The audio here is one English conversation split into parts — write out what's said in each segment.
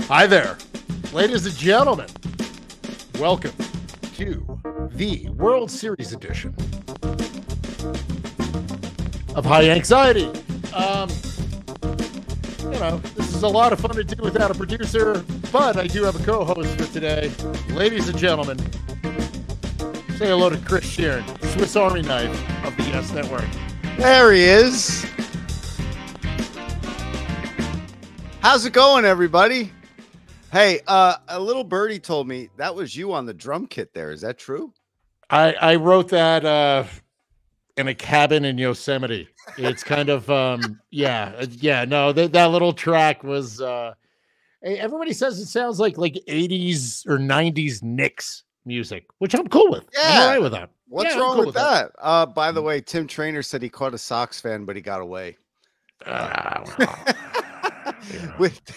Hi there, ladies and gentlemen. Welcome to the World Series edition of High Yanxiety. This is a lot of fun to do without a producer, but I do have a co-host for today. Ladies and gentlemen, say hello to Chris Shearn, Swiss Army knife of the Yes Network. There he is. How's it going, everybody? Hey, a little birdie told me that was you on the drum kit there. Is that true? I wrote that in a cabin in Yosemite. It's kind of no, that little track was everybody says it sounds like 80s or 90s Knicks music, which I'm cool with. Yeah. I'm all right with that. What's wrong with that? By the way, Tim Traynor said he caught a Sox fan, but he got away.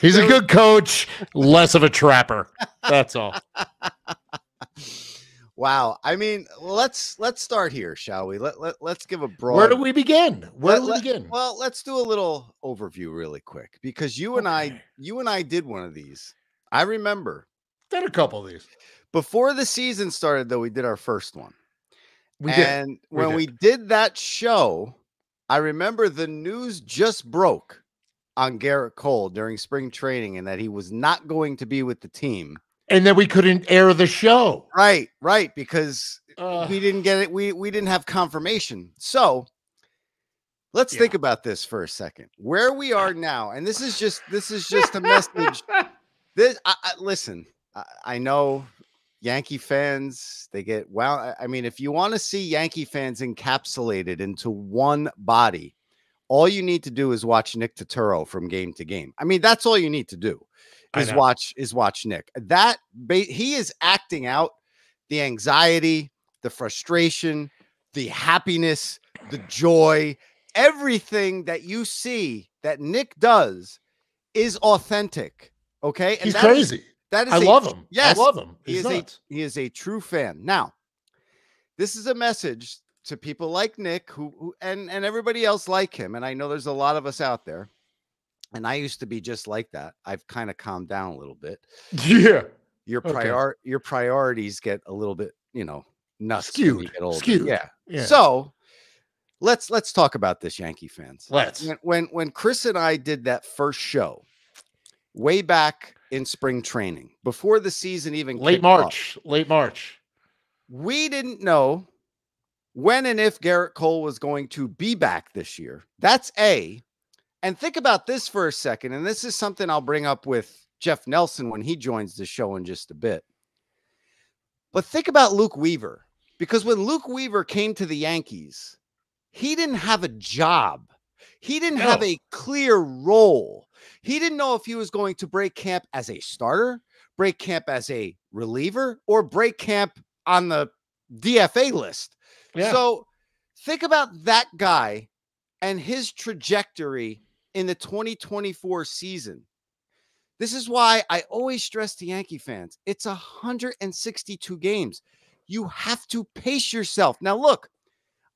He's a good coach, less of a trapper. That's all. Wow. I mean, let's start here, shall we? Let's give a broad. Where do we begin? Well, let's do a little overview really quick, because you and I did one of these. I remember. Did a couple of these. Before the season started, though, we did our first one. When we did that show, I remember the news just broke on Garrett Cole during spring training, and that he was not going to be with the team. And then we couldn't air the show. Right, because we didn't get it. We didn't have confirmation. So let's think about this for a second. Where we are now, and this is just a message. Listen, I know Yankee fans, they get I mean, if you want to see Yankee fans encapsulated into one body, all you need to do is watch Nick Turturro from game to game. I mean, that's all you need to do is watch Nick. He is acting out the anxiety, the frustration, the happiness, the joy, everything that you see that Nick does is authentic. Okay. And he's crazy. I love him. Yes. I love him. He is a true fan. Now, this is a message to people like Nick who and everybody else like him. And I know there's a lot of us out there. And I used to be just like that. I've kind of calmed down a little bit. Yeah. Your priorities get a little bit, nuts. Skewed. When you get older. Skewed. Yeah. Yeah. So let's talk about this, Yankee fans. Let's. When Chris and I did that first show way back in spring training, before the season even late March, we didn't know when and if Garrett Cole was going to be back this year. That's A. And think about this for a second. And this is something I'll bring up with Jeff Nelson when he joins the show in just a bit. But think about Luke Weaver, because when Luke Weaver came to the Yankees, he didn't have a job. He didn't have a clear role. He didn't know if he was going to break camp as a starter, break camp as a reliever, or break camp on the DFA list. Yeah. So think about that guy and his trajectory in the 2024 season. This is why I always stress to Yankee fans, it's 162 games. You have to pace yourself. Now, look,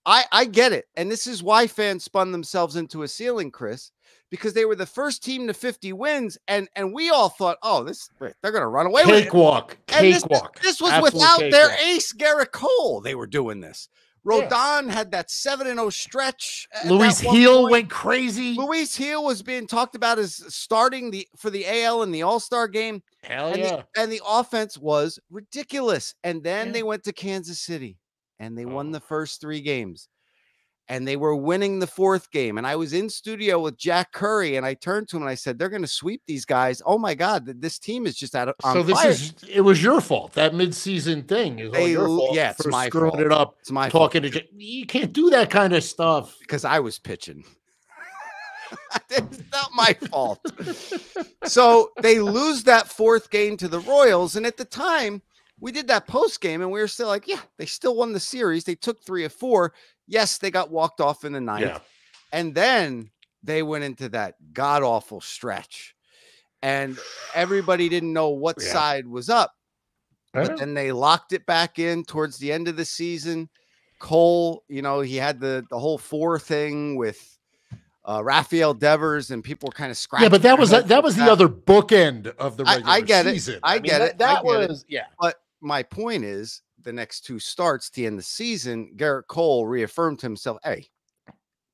I get it. And this is why fans spun themselves into a ceiling, Chris, because they were the first team to 50 wins. And we all thought, they're going to run away with it. Cakewalk. This was without their ace, Garrett Cole. They were doing this. Rodon had that 7-0 stretch. Luis Heel went crazy. Luis Heel was being talked about as starting for the AL in the All-Star game. Hell yeah. And the offense was ridiculous. And then they went to Kansas City and they won the first 3 games. And they were winning the 4th game. And I was in studio with Jack Curry, and I turned to him and I said, they're going to sweep these guys. Oh my God, this team is just on fire. It was your fault. That midseason thing is all your fault. Yeah, it's my screwing fault. It up. It's my talking fault. to you can't do that kind of stuff because I was pitching. It's not my fault. So they lose that 4th game to the Royals. And at the time, we did that post game and we were still like, yeah, they still won the series. They took 3 of 4. Yes, they got walked off in the 9th. Yeah. And then they went into that god awful stretch. And everybody didn't know what side was up. But then they locked it back in towards the end of the season. Cole, you know, he had the whole 4 thing with Rafael Devers, and people were kind of scratching. Yeah, but that was the other bookend of the regular season. I get it. That was. But my point is, the next 2 starts to end the season, Garrett Cole reaffirmed to himself, hey,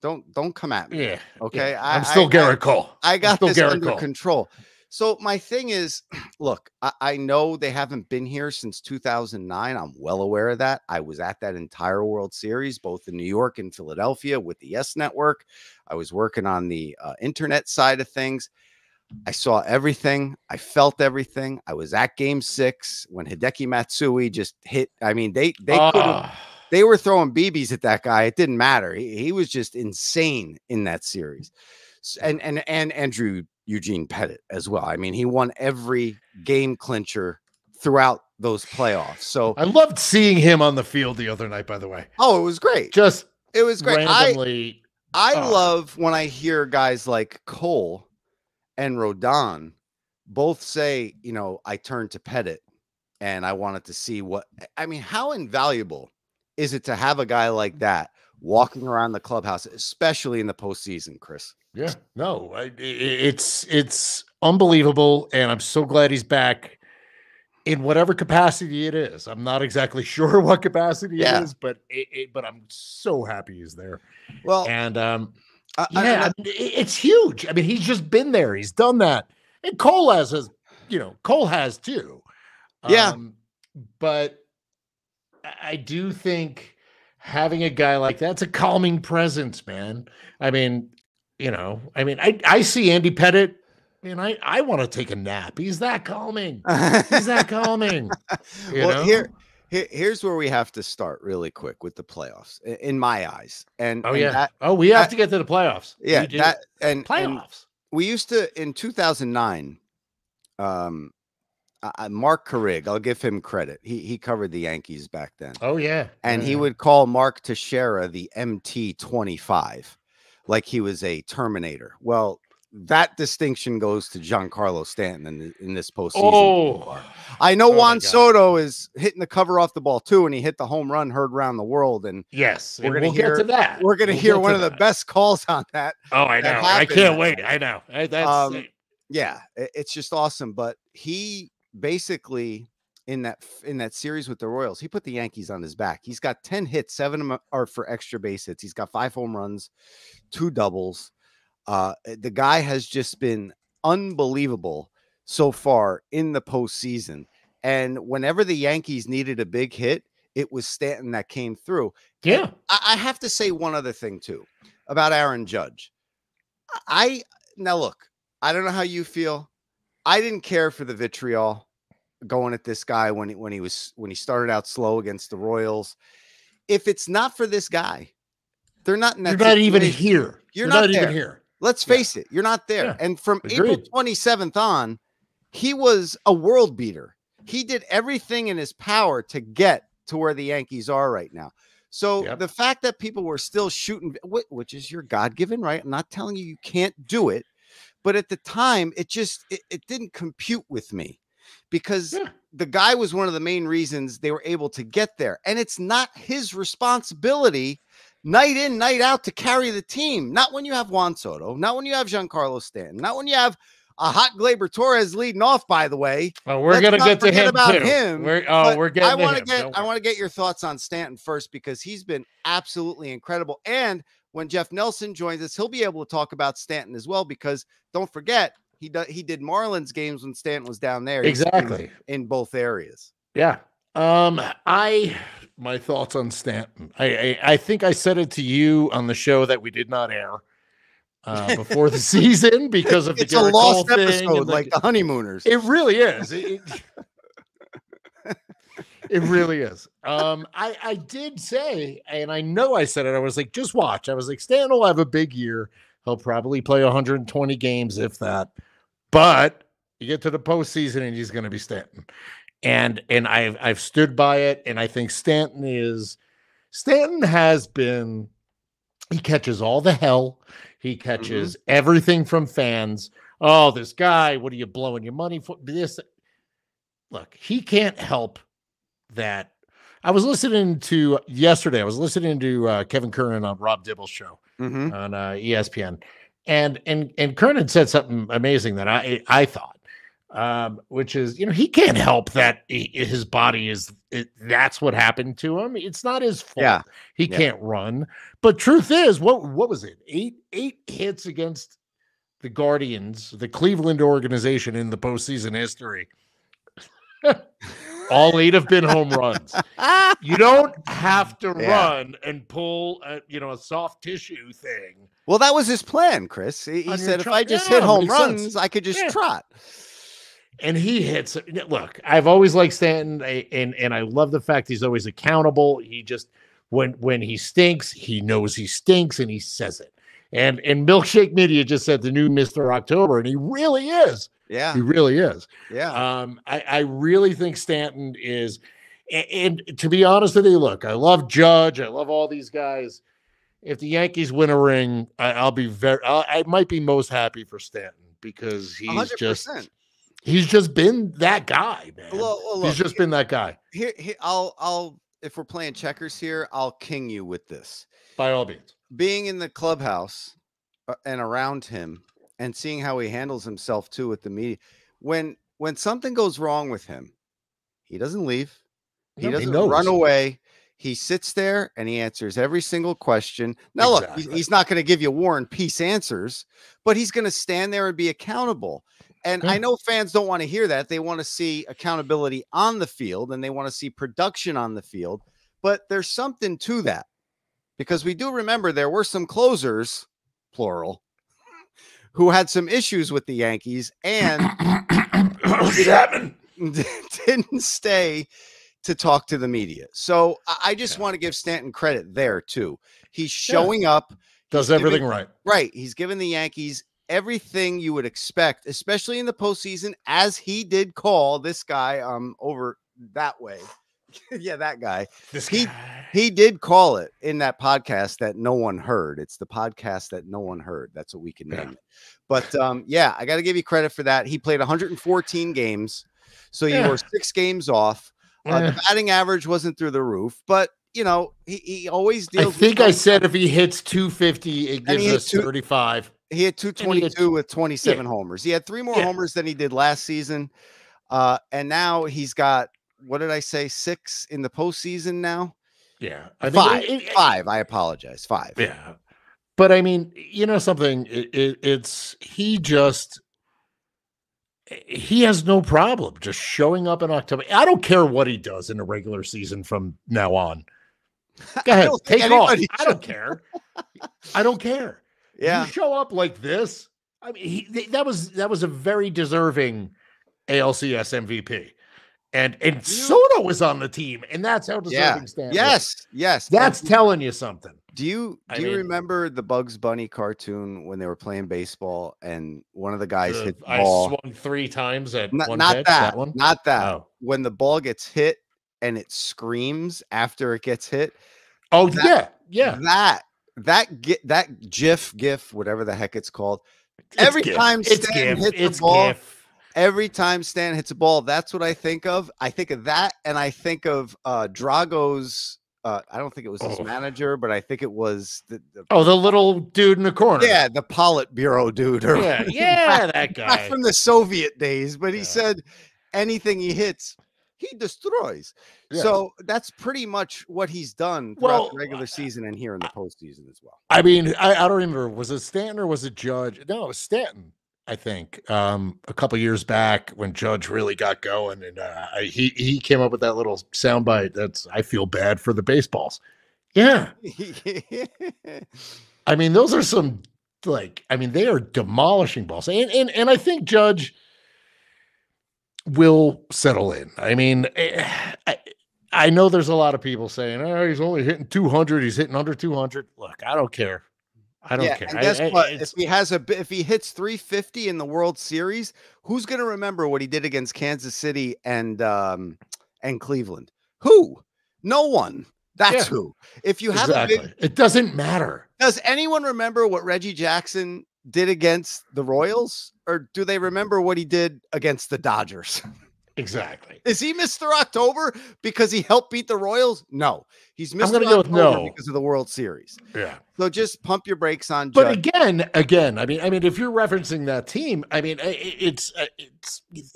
don't come at me. Yeah. Okay. Yeah. I'm still Garrett Cole. I got this under control. So my thing is, look, I know they haven't been here since 2009. I'm well aware of that. I was at that entire World Series, both in New York and Philadelphia with the Yes Network. I was working on the internet side of things. I saw everything. I felt everything. I was at Game 6 when Hideki Matsui just hit. I mean, they were throwing BBs at that guy. It didn't matter. He was just insane in that series. And Andrew Eugene Pettit as well. I mean, he won every game clincher throughout those playoffs. So I loved seeing him on the field the other night, by the way. Oh, it was great. It was great. Randomly, I love when I hear guys like Cole and Rodon both say, you know, I turned to Pettit and I wanted to see how invaluable is it to have a guy like that walking around the clubhouse, especially in the postseason, Chris? Yeah, no, it's unbelievable. And I'm so glad he's back in whatever capacity it is. I'm not exactly sure what capacity it is, but I'm so happy he's there. Well, and it's huge. I mean, he's just been there. He's done that. And Cole has too. Yeah. But I do think having a guy like that's a calming presence, man. I mean, I see Andy Pettit and I want to take a nap. He's that calming. He's that calming. Here's where we have to start really quick with the playoffs, in my eyes. We have to get to the playoffs. Yeah, playoffs. And we used to in 2009. Mark Carrig, I'll give him credit. He covered the Yankees back then. Oh yeah, and he would call Mark Teixeira the MT-25, like he was a Terminator. Well, that distinction goes to Giancarlo Stanton in this postseason. I know Juan Soto is hitting the cover off the ball too, and he hit the home run heard around the world. And yes, we're going to get to that. We're going to hear one of the best calls on that. Oh, I know. I can't wait. I know. Yeah, it's just awesome. But he basically in that series with the Royals, he put the Yankees on his back. He's got 10 hits, 7 of them are for extra base hits. He's got 5 home runs, 2 doubles. The guy has just been unbelievable so far in the postseason. And whenever the Yankees needed a big hit, it was Stanton that came through. Yeah. I have to say one other thing too about Aaron Judge. Now look, I don't know how you feel. I didn't care for the vitriol going at this guy when he started out slow against the Royals. If it's not for this guy, they're not in that. You're not even here. You're not even here. Let's face it, you're not there. Yeah. And from April 27th on, he was a world beater. He did everything in his power to get to where the Yankees are right now. So the fact that people were still shooting, which is your God-given right, I'm not telling you can't do it, but at the time, it didn't compute with me because the guy was one of the main reasons they were able to get there. And it's not his responsibility night in, night out to carry the team. Not when you have Juan Soto, not when you have Giancarlo Stanton, not when you have a hot Gleyber Torres leading off, by the way. Oh, we're going to get to him about too. Him. We're getting I want to get your thoughts on Stanton first, because he's been absolutely incredible. And when Jeff Nelson joins us, he'll be able to talk about Stanton as well, because don't forget, he did Marlins games when Stanton was down there. Exactly. In both areas. Yeah. My thoughts on Stanton. I think I said it to you on the show that we did not air before the season because of it's a lost episode, like the honeymooners. It really is. It really is. I did say, and I know I said it, I was like, just watch. I was like, Stanton will have a big year. He'll probably play 120 games, if that. But you get to the postseason, and he's going to be Stanton. And I've stood by it, and I think Stanton has been. He catches all the hell. He catches everything from fans. Oh, this guy, what are you blowing your money for? This. Look, he can't help that. I was listening to Kevin Kernan on Rob Dibble's show on ESPN. And Kernan said something amazing that I thought, which is, he can't help that his body that's what happened to him. It's not his fault. Yeah. He can't run. But truth is, what was it? Eight hits against the Guardians, the Cleveland organization in the postseason history. All 8 have been home runs. You don't have to run and pull a soft tissue thing. Well, that was his plan, Chris. He said, if I just hit home runs, I could just trot. And he hits. Look, I've always liked Stanton, and I love the fact he's always accountable. He just when he stinks, he knows he stinks, and he says it. And Milkshake Media just said the new Mr. October, and he really is. Yeah, he really is. Yeah. I really think Stanton is. And to be honest with you, look, I love Judge. I love all these guys. If the Yankees win a ring, I might be most happy for Stanton because he's 100%. He's just been that guy, man. Look, he's just been that guy. Here, I'll if we're playing checkers here, I'll king you with this. By all means. Being in the clubhouse and around him and seeing how he handles himself too with the media. When something goes wrong with him, he doesn't leave. He doesn't run away. He sits there and he answers every single question. Now, look, he's not going to give you War and Peace answers, but he's going to stand there and be accountable. And I know fans don't want to hear that. They want to see accountability on the field and they want to see production on the field. But there's something to that because we do remember there were some closers, plural, who had some issues with the Yankees and didn't stay to talk to the media. So I just want to give Stanton credit there too. He's showing up, does everything right. Right. He's given the Yankees everything you would expect, especially in the postseason, as he did call this guy over that way. Yeah, that guy. He did call it in that podcast that no one heard. It's the podcast that no one heard. That's what we can name it. But yeah, I got to give you credit for that. He played 114 games, so you were 6 games off. The batting average wasn't through the roof, but he always deals. I think I said if he hits 250, it gives us 35. He had 222 with 27 homers. He had 3 more homers than he did last season. And now he's got, what did I say, 6 in the postseason now? Yeah. 5. 5. I apologize. 5. Yeah. But I mean, something, he has no problem just showing up in October. I don't care what he does in the regular season from now on. Go ahead. Take off. I don't care. I don't care. Yeah. You show up like this. I mean, that was a very deserving ALCS MVP. And Soto was on the team, and that's how deserving Stanton was. Yes. That's telling you something. Do you remember the Bugs Bunny cartoon when they were playing baseball and one of the guys hit the ball? I swung 3 times at not one pitch, that one? Not that. Oh. When the ball gets hit and it screams after it gets hit. Oh, yeah. That GIF, whatever the heck it's called. Every time Stan hits the ball, every time Stan hits a ball, that's what I think of. I think of that, and I think of Drago's. I don't think it was his manager, but I think it was the little dude in the corner. Yeah, the Politburo dude. That guy. Not from the Soviet days, but he said anything he hits, he destroys. Yeah. So that's pretty much what he's done throughout the regular season and here in the postseason as well. I mean, I don't remember. Was it Stanton or was it Judge? No, it was Stanton. I think a couple years back when Judge really got going, and he came up with that little soundbite. That's I feel bad for the baseballs. Yeah, I mean those are some they are demolishing balls, and I think Judge will settle in. I mean, I know there's a lot of people saying, "Oh, he's only hitting 200. He's hitting under 200." Look, I don't care. I don't care. And guess what? If he hits 350 in the World Series, who's going to remember what he did against Kansas City and Cleveland? Who? No one. That's who. If you have it doesn't matter. Does anyone remember what Reggie Jackson did against the Royals, or do they remember what he did against the Dodgers? Exactly. Is he Mr. October because he helped beat the Royals? No, he's Mr. October because of the World Series. Yeah. So just pump your brakes on. But again, I mean, if you're referencing that team, I mean, it's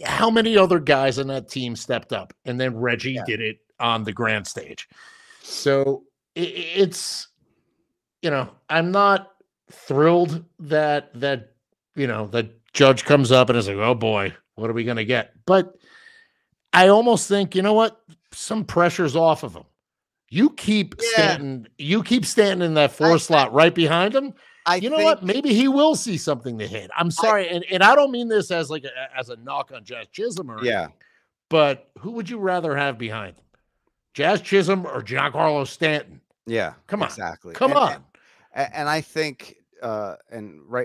how many other guys on that team stepped up, and then Reggie did it on the grand stage. So it's, I'm not thrilled that that Judge comes up and is like, oh boy, what are we going to get? But I almost think, you know what? Some pressure's off of him. You keep Stanton in that 4 slot right behind him. You know what? Maybe he will see something to hit. I'm sorry. And I don't mean this as as a knock on Jazz Chisholm or anything, but who would you rather have behind him? Jazz Chisholm or Giancarlo Stanton? Yeah. Come on. Exactly. Come on. And I think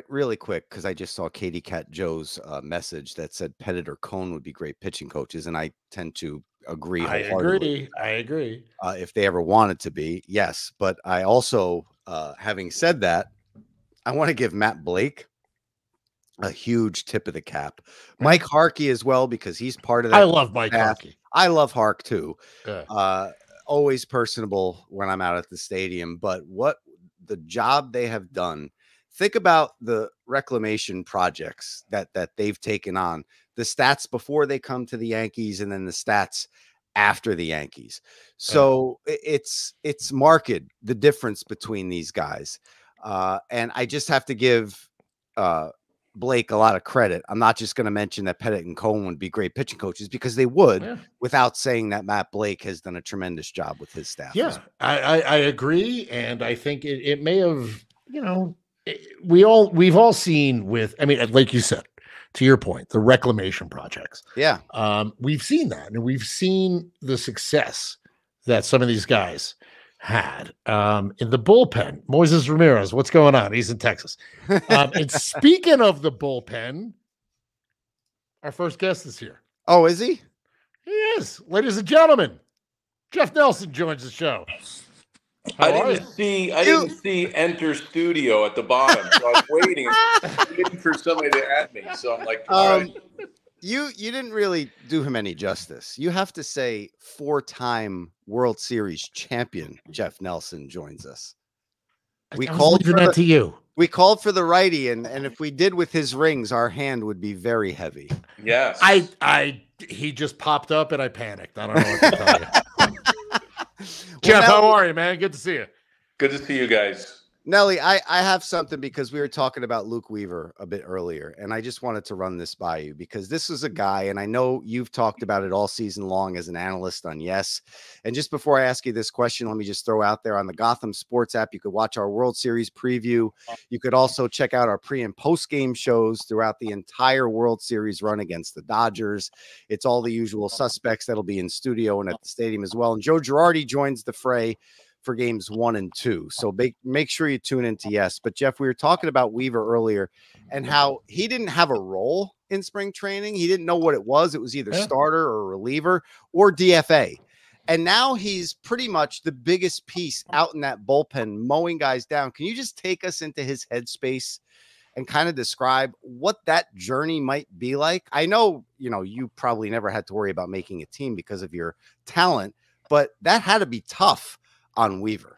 really quick, because I just saw Katie Cat Joe's message that said Pettit or Cone would be great pitching coaches, and I tend to agree. I agree. If they ever wanted to be, yes. But I also, having said that, I want to give Matt Blake a huge tip of the cap. Mike Harkey as well, because he's part of that. I love Mike Harkey. I love Hark too. Always personable when I'm out at the stadium, but what the job they have done. Think about the reclamation projects that they've taken on, the stats before they come to the Yankees and then the stats after the Yankees. So it's marked, the difference between these guys. And I just have to give Blake a lot of credit. I'm not just going to mention that Pettit and Cone would be great pitching coaches, because they would, without saying that Matt Blake has done a tremendous job with his staff. Yeah, I agree. And I think it may have, we've all seen with, I mean, like you said, to your point, the reclamation projects. Yeah. We've seen that, and we've seen the success that some of these guys had in the bullpen. Moises Ramirez, what's going on? He's in Texas. And speaking of the bullpen, our first guest is here. Oh, is he? He is. Ladies and gentlemen, Jeff Nelson joins the show. I didn't see enter studio at the bottom, so I was waiting for somebody to add me. So I'm like, all right. You didn't really do him any justice. You have to say 4-time World Series champion Jeff Nelson joins us. We called for that to you. We called for the righty, and if we did with his rings, our hand would be very heavy. Yes. He just popped up and I panicked. I don't know what to tell you. Jeff, how are you, man? Good to see you. Good to see you guys. Nelly, I have something, because we were talking about Luke Weaver a bit earlier, and I just wanted to run this by you, because this is a guy, and I know you've talked about it all season long as an analyst on Yes. And just before I ask you this question, let me just throw out there on the Gotham Sports app, you could watch our World Series preview. You could also check out our pre and post game shows throughout the entire World Series run against the Dodgers. It's all the usual suspects that'll be in studio and at the stadium as well. And Joe Girardi joins the fray for games 1 and 2. So make sure you tune into Yes. But Jeff, we were talking about Weaver earlier and how he didn't have a role in spring training. He didn't know what it was. It was either starter or reliever or DFA. And now he's pretty much the biggest piece out in that bullpen, mowing guys down. Can you just take us into his headspace and kind of describe what that journey might be like? I know, you probably never had to worry about making a team because of your talent, but that had to be tough on Weaver.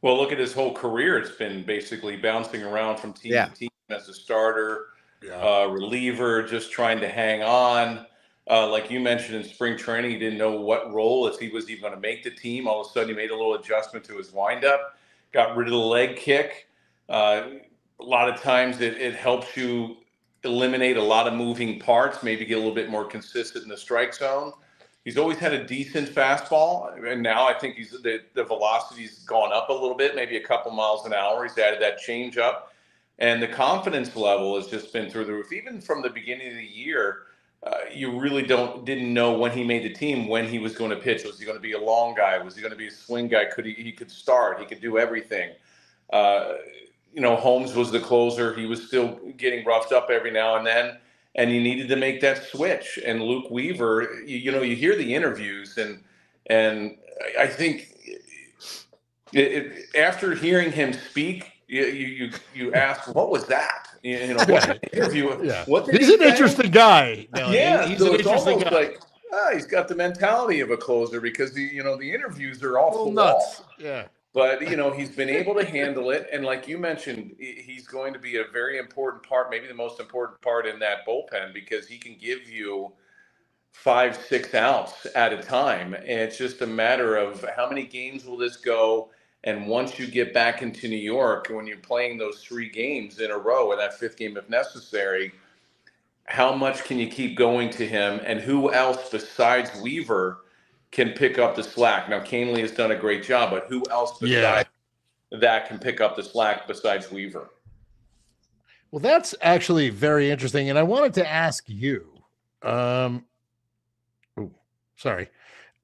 Well, look at his whole career. It's been basically bouncing around from team to team as a starter, reliever, just trying to hang on. Like you mentioned in spring training, he didn't know what role, if he was even going to make the team. All of a sudden, he made a little adjustment to his windup, got rid of the leg kick. A lot of times it helps you eliminate a lot of moving parts, maybe get a little bit more consistent in the strike zone. He's always had a decent fastball, and now I think the velocity's gone up a little bit, maybe a couple miles an hour. He's added that change up, and the confidence level has just been through the roof. Even from the beginning of the year, you really didn't know when he made the team when he was going to pitch. Was he going to be a long guy? Was he going to be a swing guy? He could start? He could do everything. Holmes was the closer. He was still getting roughed up every now and then, and you needed to make that switch. And Luke Weaver, you hear the interviews, and I think after hearing him speak, you ask, what was that? What interview? Yeah. What did he's he an say? Interesting guy. No, Yeah, he's so an it's interesting almost guy. like he's got the mentality of a closer because the interviews are off the nuts. wall. Yeah. But he's been able to handle it, and like you mentioned, he's going to be a very important part, maybe the most important part in that bullpen, because he can give you 5-6 outs at a time, and it's just a matter of how many games will this go. And once you get back into New York, when you're playing those 3 games in a row, and that 5th game if necessary, how much can you keep going to him, and who else besides Weaver can pick up the slack? Now, Canely has done a great job, but who else besides that can pick up the slack besides Weaver? Well, that's actually very interesting, and I wanted to ask you. I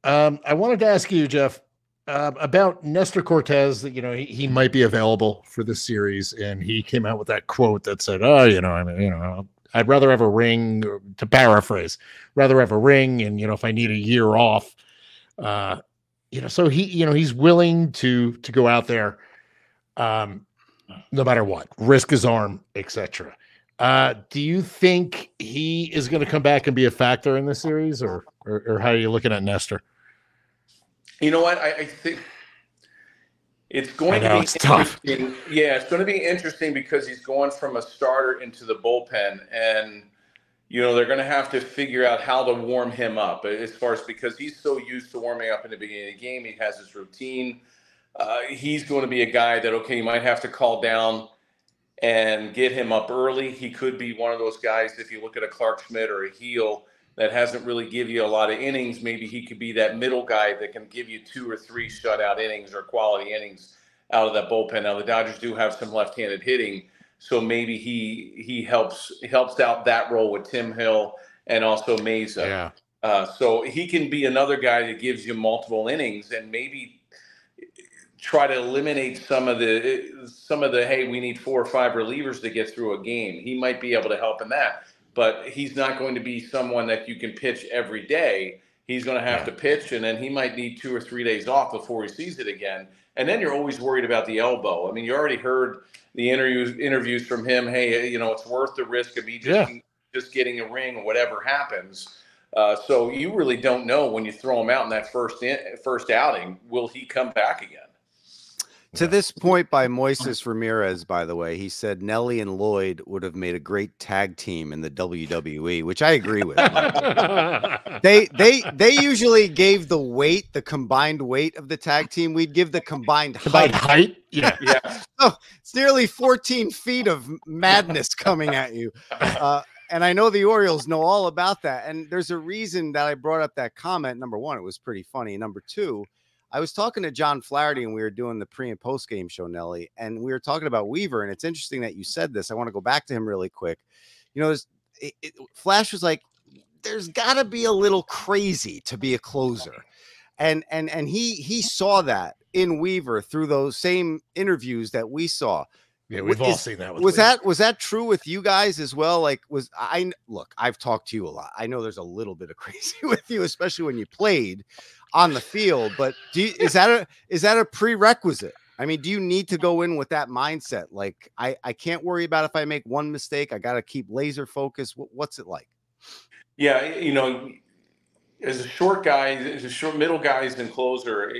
wanted to ask you, Jeff, about Nestor Cortez. That he might be available for this series, and he came out with that quote that said, I'd rather have a ring, to paraphrase, rather have a ring. And, if I need a year off, so he's willing to go out there, no matter what, risk his arm, etc. Do you think he is going to come back and be a factor in this series, or how are you looking at Nestor? You know what? I think it's going to be interesting. Yeah, it's going to be interesting because he's going from a starter into the bullpen, and they're going to have to figure out how to warm him up because he's so used to warming up in the beginning of the game. He has his routine. He's going to be a guy that, you might have to call down and get him up early. He could be one of those guys, if you look at a Clark Schmidt or a Heel, that hasn't really give you a lot of innings. Maybe he could be that middle guy that can give you 2 or 3 shutout innings or quality innings out of that bullpen. Now, the Dodgers do have some left-handed hitting, so maybe he helps out that role with Tim Hill and also Meza. Yeah. So he can be another guy that gives you multiple innings and maybe try to eliminate some of the hey, we need 4 or 5 relievers to get through a game. He might be able to help in that. But he's not going to be someone that you can pitch every day. He's going to have to pitch, and then he might need 2 or 3 days off before he sees it again. And then you're always worried about the elbow. I mean, you already heard the interviews from him. Hey, it's worth the risk of me just getting a ring or whatever happens. So you really don't know when you throw him out in that first outing, will he come back again? To this point by Moises Ramirez, by the way, he said Nelly and Lloyd would have made a great tag team in the WWE, which I agree with. They usually gave the combined weight of the tag team. We'd give the combined height. Yeah. So it's nearly 14 feet of madness coming at you. And I know the Orioles know all about that. And there's a reason that I brought up that comment. Number one, it was pretty funny. Number two, I was talking to John Flaherty and we were doing the pre and post game show, Nelly, and we were talking about Weaver. And it's interesting that you said this. I want to go back to him really quick. Flash was like, there's gotta be a little crazy to be a closer. And he saw that in Weaver through those same interviews that we saw. Yeah, we've all seen that. Was that true with you guys as well? Like, I've talked to you a lot. I know there's a little bit of crazy with you, especially when you played on the field. But is that a prerequisite? I mean, do you need to go in with that mindset? Like, I can't worry about if I make one mistake. I got to keep laser focused. What's it like? Yeah, as a short middle guys and closer,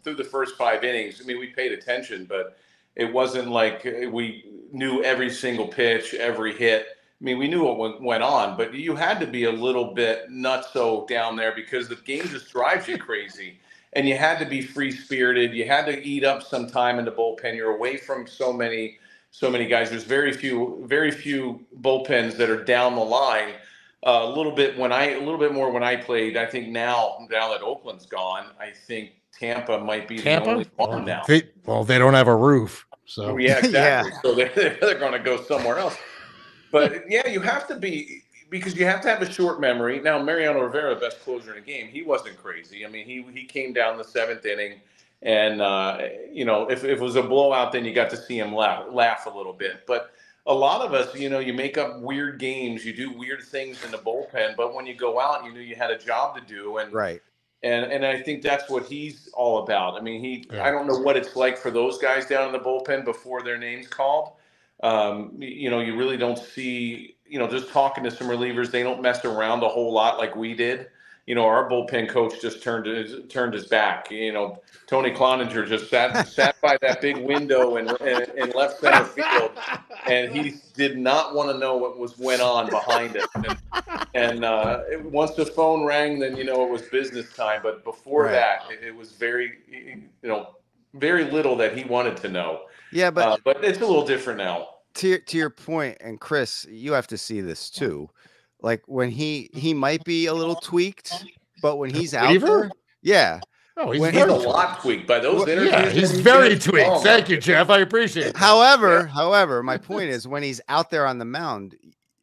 through the first 5 innings, I mean, we paid attention, but it wasn't like we knew every single pitch, every hit. I mean, we knew what went on, but you had to be a little bit nutso down there because the game just drives you crazy. And you had to be free-spirited. You had to eat up some time in the bullpen. You're away from so many guys. There's very few bullpens that are down the line. A little bit more when I played. I think now that Oakland's gone, I think Tampa might be the only one now. They don't have a roof, so yeah, exactly. So they're going to go somewhere else. But yeah, you have to be, because you have to have a short memory. Now, Mariano Rivera, best closer in the game, he wasn't crazy. I mean, he came down the 7th inning And, if it was a blowout, then you got to see him laugh a little bit. But a lot of us, you make up weird games, you do weird things in the bullpen, but when you go out, you knew you had a job to do. And right. And I think that's what he's all about. I mean, I don't know what it's like for those guys down in the bullpen before their name's called. You really don't see, just talking to some relievers, they don't mess around a whole lot like we did. Our bullpen coach just turned his back. Tony Cloninger just sat by that big window in left center field, and he did not want to know what went on behind him. And once the phone rang, then it was business time. But before that, it was very little that he wanted to know. Yeah, but it's a little different now. To your point, and Chris, you have to see this too. Like when he might be a little tweaked, but when he's out there, yeah. Oh, he's a lot tweaked by those interviews. Yeah, he's very tweaked. Thank you, Jeff. I appreciate it. However, my point is when he's out there on the mound,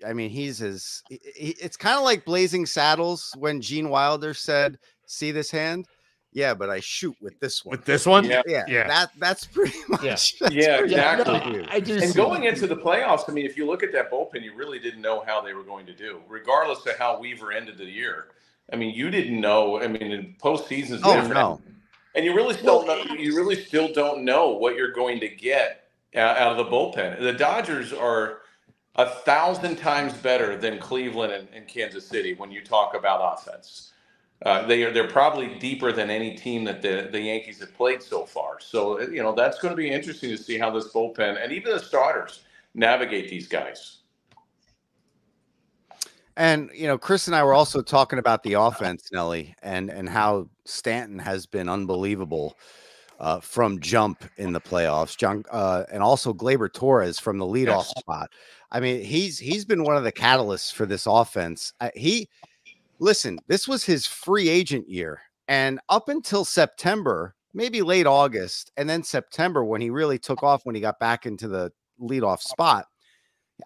I mean, it's kind of like Blazing Saddles when Gene Wilder said, "See this hand? Yeah, but I shoot with this one." With this one? Yeah. That's pretty much. Yeah, exactly. No, I do. And going into the playoffs, I mean, if you look at that bullpen, you really didn't know how they were going to do, regardless of how Weaver ended the year. I mean, you didn't know. I mean, in postseasons, no. And you really still don't know what you're going to get out of the bullpen. The Dodgers are 1,000 times better than Cleveland and Kansas City when you talk about offense. They're probably deeper than any team that the Yankees have played so far. So that's going to be interesting to see how this bullpen and even the starters navigate these guys. And Chris and I were also talking about the offense, Nelly, and how Stanton has been unbelievable from jump in the playoffs. And also Gleyber Torres from the leadoff spot. I mean, he's been one of the catalysts for this offense. Listen, this was his free agent year, and up until September, maybe late August, and then September when he really took off when he got back into the leadoff spot.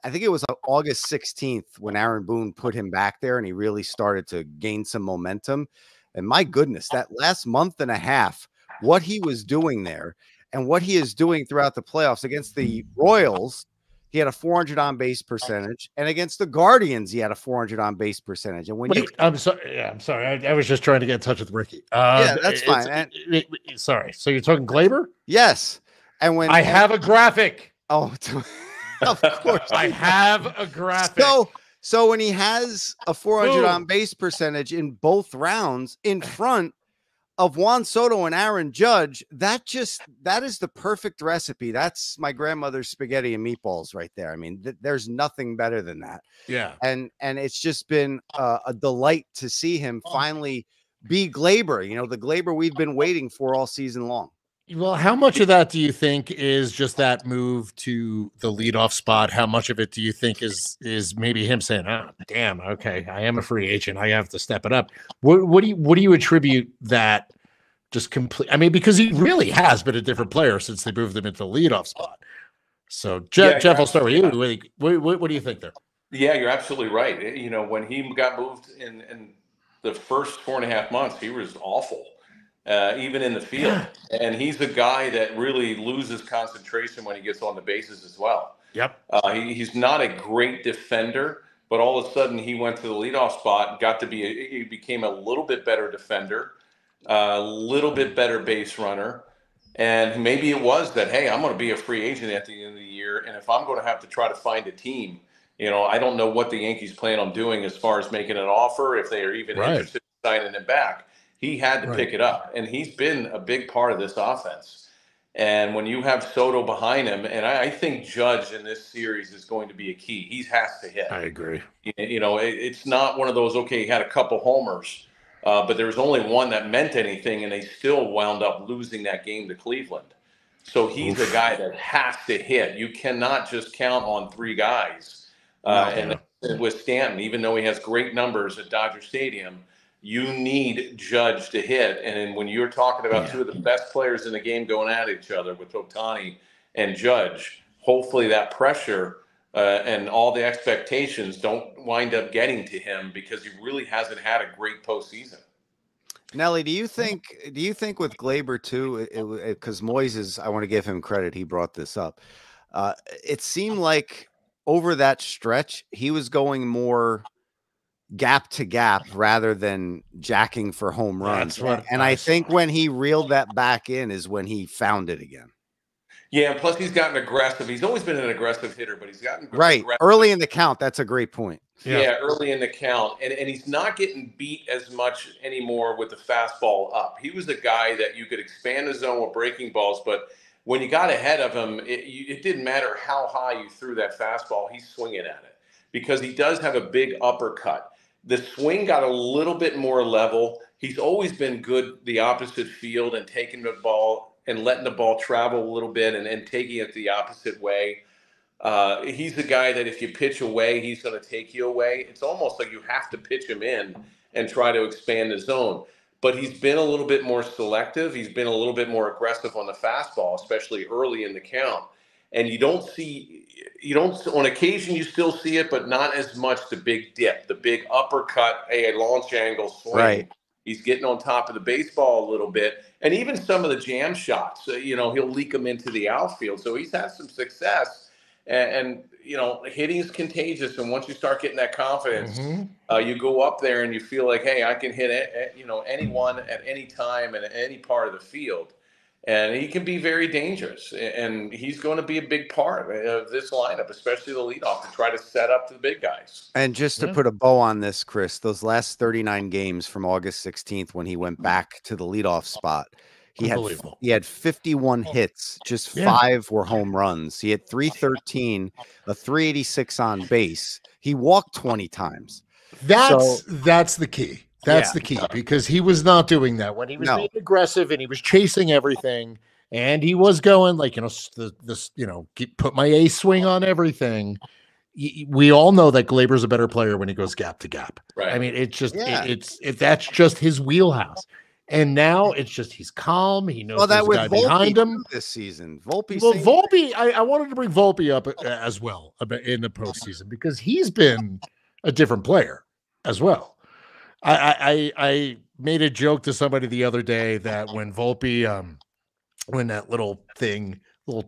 I think it was August 16th when Aaron Boone put him back there and he really started to gain some momentum. And my goodness, that last month and a half, what he was doing there and what he is doing throughout the playoffs against the Royals, he had a 400 on base percentage, and against the Guardians, he had a 400 on base percentage. And when I'm sorry. Yeah, I'm sorry. I was just trying to get in touch with Ricky. Yeah, that's fine. Sorry. So you're talking Gleyber? Yes. And when I have a graphic. Oh, of course. I have a graphic. So when he has a 400 on base percentage in both rounds in front of Juan Soto and Aaron Judge, that is the perfect recipe. That's my grandmother's spaghetti and meatballs right there. I mean, there's nothing better than that. Yeah. And it's just been a delight to see him finally be Gleyber, the Gleyber we've been waiting for all season long. Well, how much of that do you think is just that move to the leadoff spot? How much of it do you think is maybe him saying, "Oh, damn, okay, I am a free agent. I have to step it up"? What do you attribute that just complete? I mean, because he really has been a different player since they moved him into the leadoff spot. So, Jeff, I'll start with you. What do you think there? Yeah, you're absolutely right. When he got moved in the first 4.5 months, he was awful. Even in the field. And he's a guy that really loses concentration when he gets on the bases as well. Yep. He's not a great defender, but all of a sudden he went to the leadoff spot, he became a little bit better defender, a little bit better base runner. And maybe it was that, hey, I'm going to be a free agent at the end of the year. And if I'm going to have to try to find a team, I don't know what the Yankees plan on doing as far as making an offer, if they are even interested in signing him back. He had to pick it up, and he's been a big part of this offense. And when you have Soto behind him, and I think Judge in this series is going to be a key. He has to hit. I agree. It's not one of those, okay, he had a couple homers, but there was only one that meant anything, and they still wound up losing that game to Cleveland. So he's a guy that has to hit. You cannot just count on three guys. And with Stanton, even though he has great numbers at Dodger Stadium, you need Judge to hit. And when you're talking about two of the best players in the game going at each other with Ohtani and Judge, hopefully that pressure and all the expectations don't wind up getting to him because he really hasn't had a great postseason. Nelly, do you think with Glaber too, because Moises, I want to give him credit, he brought this up. It seemed like over that stretch, he was going more gap to gap rather than jacking for home runs. That's what and I think when he reeled that back in is when he found it again. Yeah, and plus he's gotten aggressive. He's always been an aggressive hitter, but he's gotten right aggressive. Early in the count. That's a great point. Yeah, early in the count. And he's not getting beat as much anymore with the fastball up. He was a guy that you could expand the zone with breaking balls, but when you got ahead of him, it didn't matter how high you threw that fastball, he's swinging at it because he does have a big uppercut. The swing got a little bit more level. He's always been good the opposite field and taking the ball and letting the ball travel a little bit and taking it the opposite way. He's the guy that if you pitch away, he's going to take you away. It's almost like you have to pitch him in and try to expand the zone. But he's been a little bit more selective. He's been a little bit more aggressive on the fastball, especially early in the count. And on occasion you still see it, but not as much the big dip, the big uppercut, a launch angle swing. Right. He's getting on top of the baseball a little bit. And even some of the jam shots, he'll leak them into the outfield. So he's had some success. And hitting is contagious. And once you start getting that confidence, you go up there and you feel like, hey, I can hit, anyone at any time and at any part of the field. And he can be very dangerous. And he's going to be a big part of this lineup, especially the leadoff, to try to set up the big guys. And just to put a bow on this, Chris, those last 39 games from August 16th when he went back to the leadoff spot, he had 51 hits, just 5 were home runs. He had 313, a 386 on base. He walked 20 times. That's the key. That's the key, because he was not doing that when he was being aggressive and he was chasing everything, and he was going like, put my ace swing on everything. We all know that Glaber's a better player when he goes gap to gap. Right. I mean, it's just that's just his wheelhouse. And now it's just he's calm. He knows there's a guy behind him this season. Volpe. Well, Volpe, I wanted to bring Volpe up as well in the postseason because he's been a different player as well. I made a joke to somebody the other day that when Volpe, when that little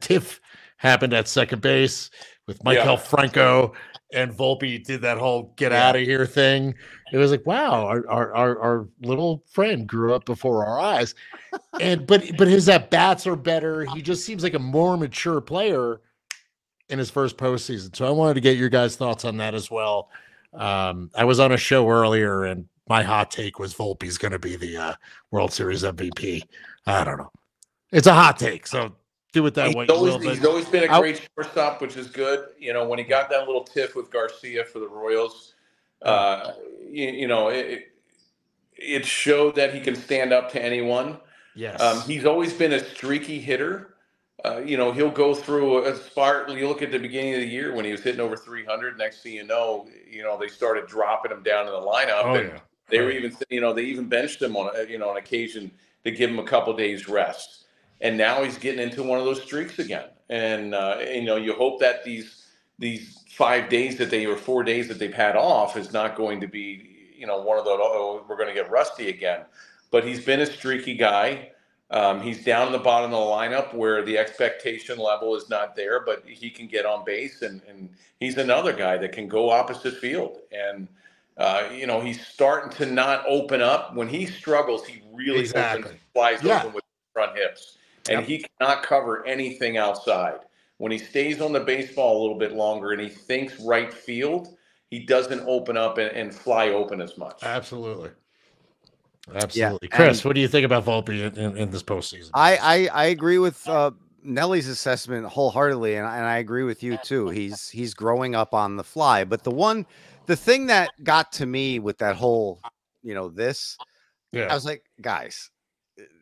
tiff happened at second base with Michael Franco and Volpe did that whole get out of here thing, it was like, wow, our little friend grew up before our eyes. But his at-bats are better. He just seems like a more mature player in his first postseason. So I wanted to get your guys' thoughts on that as well. I was on a show earlier and my hot take was Volpe's going to be the World Series MVP. I don't know. It's a hot take, so do it that way. He's always been a great shortstop, which is good. When he got that little tiff with Garcia for the Royals, it showed that he can stand up to anyone. Yes. He's always been a streaky hitter. He'll go through a spark. You look at the beginning of the year when he was hitting over 300. Next thing you know, they started dropping him down in the lineup. They were even, they even benched him on occasion to give him a couple days rest. And now he's getting into one of those streaks again. And you hope that these 5 days 4 days that they've had off is not going to be, one of those, we're going to get rusty again. But he's been a streaky guy. He's down in the bottom of the lineup where the expectation level is not there, but he can get on base, and he's another guy that can go opposite field. And, he's starting to not open up. When he struggles, he really flies open with the front hips. And he cannot cover anything outside. When he stays on the baseball a little bit longer and he thinks right field, he doesn't open up and fly open as much. Absolutely. Chris, what do you think about Volpe in this postseason? I agree with Nelly's assessment wholeheartly, and I agree with you too. He's growing up on the fly. But the thing that got to me with that whole, I was like, guys,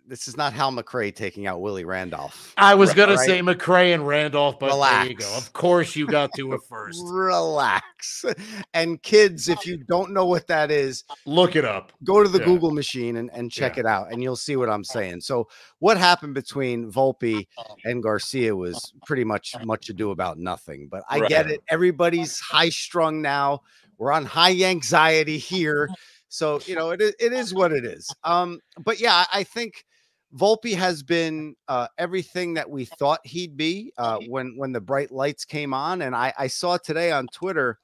this is not Hal McRae taking out Willie Randolph. I was going to say McRae and Randolph, but relax. There you go. Of course you got to it first. Relax. And kids, if you don't know what that is, look it up. Go to the Google machine and check it out, and you'll see what I'm saying. So what happened between Volpe and Garcia was pretty much ado about nothing. But I get it. Everybody's high strung now. We're on high anxiety here. So, it is what it is. But yeah, I think Volpe has been everything that we thought he'd be when the bright lights came on. And I saw today on Twitter,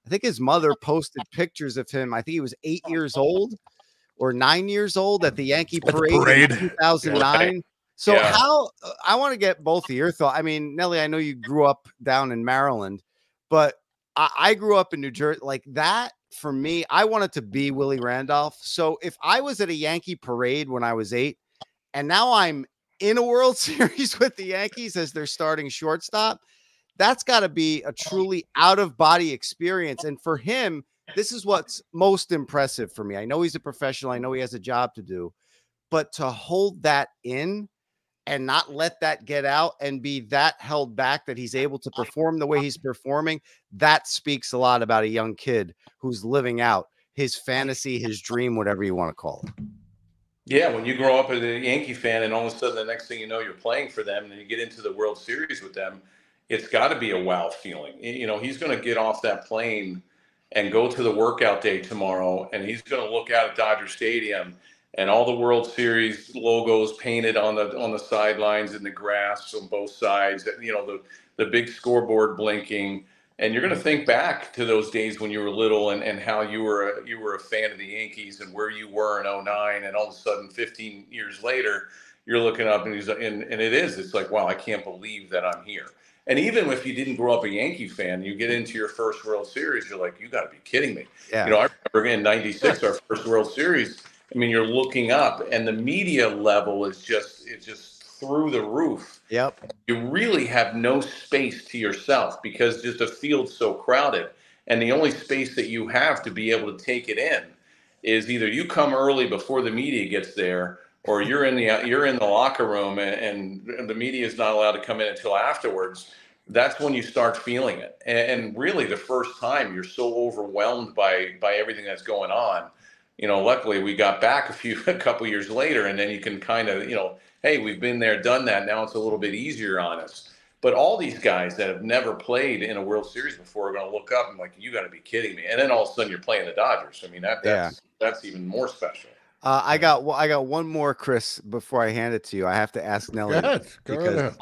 I think his mother posted pictures of him. I think he was 8 years old or 9 years old at the Yankee parade. In 2009. Yeah. So how I want to get both of your thoughts. I mean, Nelly, I know you grew up down in Maryland, but I grew up in New Jersey. Like that, for me, I wanted to be Willie Randolph. So if I was at a Yankee parade when I was 8, and now I'm in a World Series with the Yankees as their starting shortstop, that's got to be a truly out-of-body experience. And for him, this is what's most impressive for me. I know he's a professional. I know he has a job to do. But to hold that in and not let that get out and be that held back that he's able to perform the way he's performing, that speaks a lot about a young kid who's living out his fantasy, his dream, whatever you want to call it. Yeah, when you grow up as a Yankee fan and all of a sudden the next thing you know, you're playing for them and then you get into the World Series with them, it's got to be a wow feeling. He's going to get off that plane and go to the workout day tomorrow, and he's going to look out at Dodger Stadium and all the World Series logos painted on the sidelines in the grass on both sides, the big scoreboard blinking. And you're going to think back to those days when you were little and how you were a fan of the Yankees and where you were in 09. And all of a sudden, 15 years later, you're looking up and it's like, wow, I can't believe that I'm here. And even if you didn't grow up a Yankee fan, you get into your first World Series, you're like, you got to be kidding me. Yeah. I remember in '96, our first World Series. I mean, you're looking up and the media level is just through the roof. Yep. You really have no space to yourself because just the field's so crowded. And the only space that you have to be able to take it in is either you come early before the media gets there, or you're in the locker room and the media is not allowed to come in until afterwards. That's when you start feeling it. And really the first time you're so overwhelmed by everything that's going on. Luckily we got back a couple years later, and then you can kind of, hey, we've been there, done that. Now it's a little bit easier on us. But all these guys that have never played in a World Series before are going to look up and like, you got to be kidding me. And then all of a sudden you're playing the Dodgers. I mean, that's even more special. I got one more, Chris, before I hand it to you. I have to ask Nelly because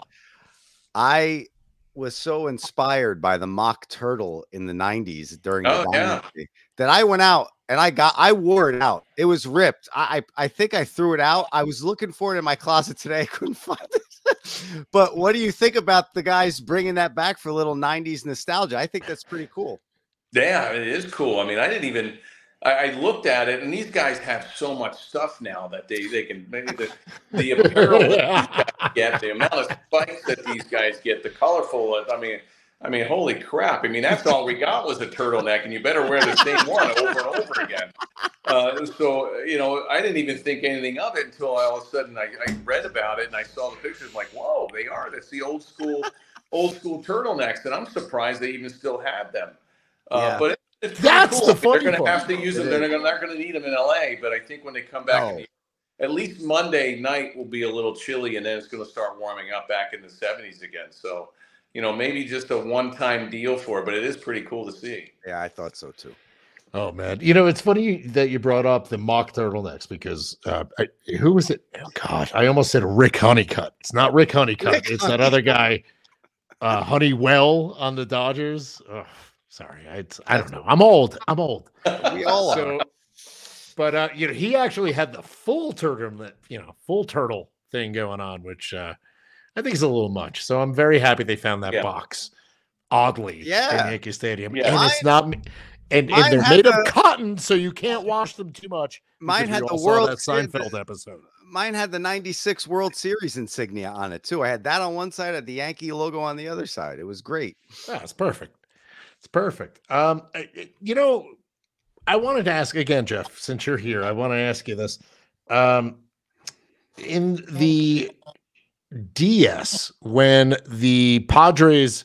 I was so inspired by the mock turtle in the 90s during the dynasty that I went out and I wore it out. It was ripped. I think I threw it out. I was looking for it in my closet today. I couldn't find it. But what do you think about the guys bringing that back for a little 90s nostalgia? I think that's pretty cool. Yeah, it is cool. I mean, I looked at it, and these guys have so much stuff now that they can the apparel that these guys get, the amount of spikes that these guys get, the colorful. I mean, holy crap! I mean, that's all we got was a turtleneck, and you better wear the same one over and over again. So I didn't even think anything of it until all of a sudden I read about it and I saw the pictures. Like, whoa, that's the old school turtlenecks, and I'm surprised they even still have them. But it's that's cool. the funny They're going to have to use them. They're not going to need them in LA, but I think when they come back, at least Monday night will be a little chilly, and then it's going to start warming up back in the 70s again. So, maybe just a one-time deal for it, but it is pretty cool to see. Yeah, I thought so too. Oh man, it's funny that you brought up the mock turtlenecks because who was it? Oh gosh, I almost said Rick Honeycutt. It's not Rick Honeycutt. It's that other guy, Honeywell on the Dodgers. Oh, sorry, I don't know. I'm old. We all are. But he actually had the full turtle thing going on, which I think is a little much. So I'm very happy they found that box. Oddly, in Yankee Stadium, and it's not. And they're made of cotton, so you can't wash them too much. Mine had the Seinfeld episode. Mine had the '96 World Series insignia on it too. I had that on one side, I had the Yankee logo on the other side. It was great. Yeah, it's perfect. It's perfect. I wanted to ask again, Jeff, since you're here, I want to ask you this. In the DS, when the Padres,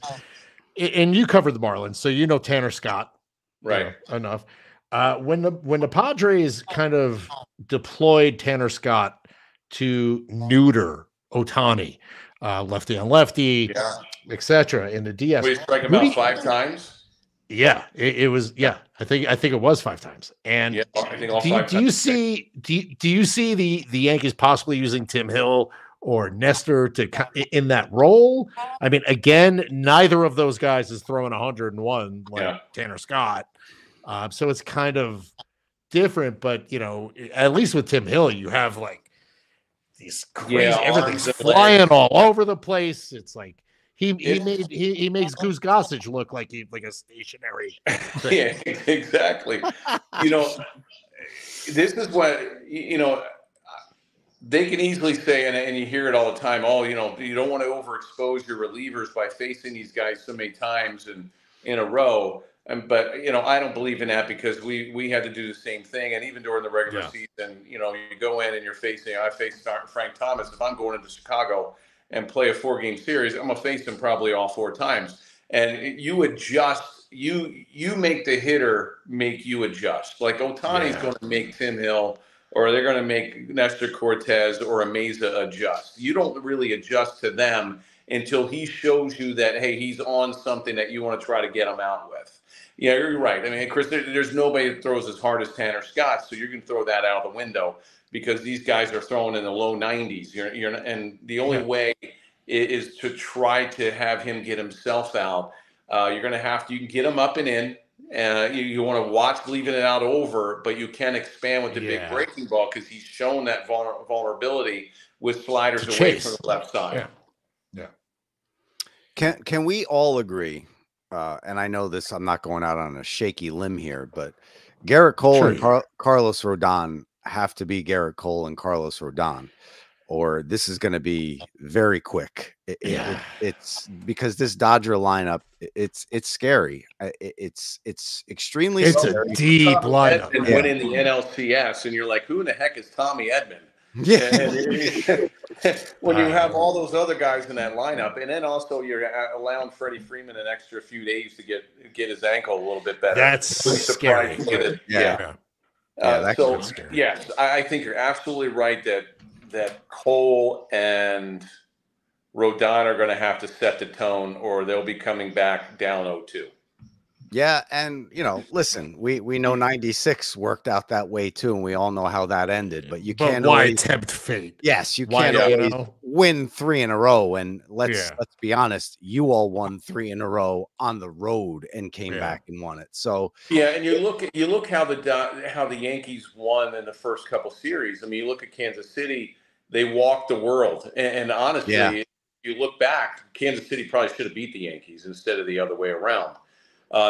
and you covered the Marlins, so Tanner Scott. Right. Enough. When the Padres kind of deployed Tanner Scott to neuter Ohtani, lefty on lefty, etc. in the DS. We strike him out 5 times. Yeah, it was. Yeah, I think it was 5 times. And Yeah, I think all do 5 you times. see the Yankees possibly using Tim Hill or Nestor in that role? I mean, again, neither of those guys is throwing 101 like Tanner Scott, so it's kind of different. But at least with Tim Hill, you have like these crazy everything's flying all over the place. It's like. He makes Goose Gossage look like a stationary thing. Yeah, exactly. This is what they can easily say, and you hear it all the time. Oh, you don't want to overexpose your relievers by facing these guys so many times and in a row. But I don't believe in that because we had to do the same thing. And even during the regular season, you go in and you're facing. I faced Frank Thomas. If I'm going into Chicago and play a 4-game series, I'm gonna face him probably all 4 times. And you adjust. You make the hitter make you adjust. Like Ohtani's going to make Tim Hill, or they're going to make Nestor Cortez or Ameza adjust. You don't really adjust to them until he shows you that, hey, he's on something that you want to try to get him out with. Yeah, you're right. I mean, Chris, there's nobody that throws as hard as Tanner Scott, so you're going to throw that out of the window because these guys are throwing in the low 90s. And the only way is to try to have him get himself out. You're going to have to, you can get him up and in. You want to watch leaving it out over, but you can expand with the big breaking ball because he's shown that vulnerability with sliders away from the left side. Yeah. Can we all agree? And I know this, I'm not going out on a shaky limb here, but Garrett Cole and Carlos Rodon have to be Garrett Cole and Carlos Rodon, or this is going to be very quick. It's because this Dodger lineup, it's scary. It's extremely scary. A deep lineup. And winning the NLCS, and you're like, who in the heck is Tommy Edman? When you have all those other guys in that lineup, and then also you're allowing Freddie Freeman an extra few days to get his ankle a little bit better. That's scary. That's scary. Yes, I think you're absolutely right that Cole and Rodon are going to have to set the tone, or they'll be coming back down 0-2. Yeah, and listen, we know 96 worked out that way too, and we all know how that ended. But you can't always tempt fate. Yes, you can't always win 3 in a row. And let's be honest, you all won 3 in a row on the road and came back and won it. So and you look how the Yankees won in the first couple series. I mean, you look at Kansas City, they walked the world, and honestly, if you look back, Kansas City probably should have beat the Yankees instead of the other way around.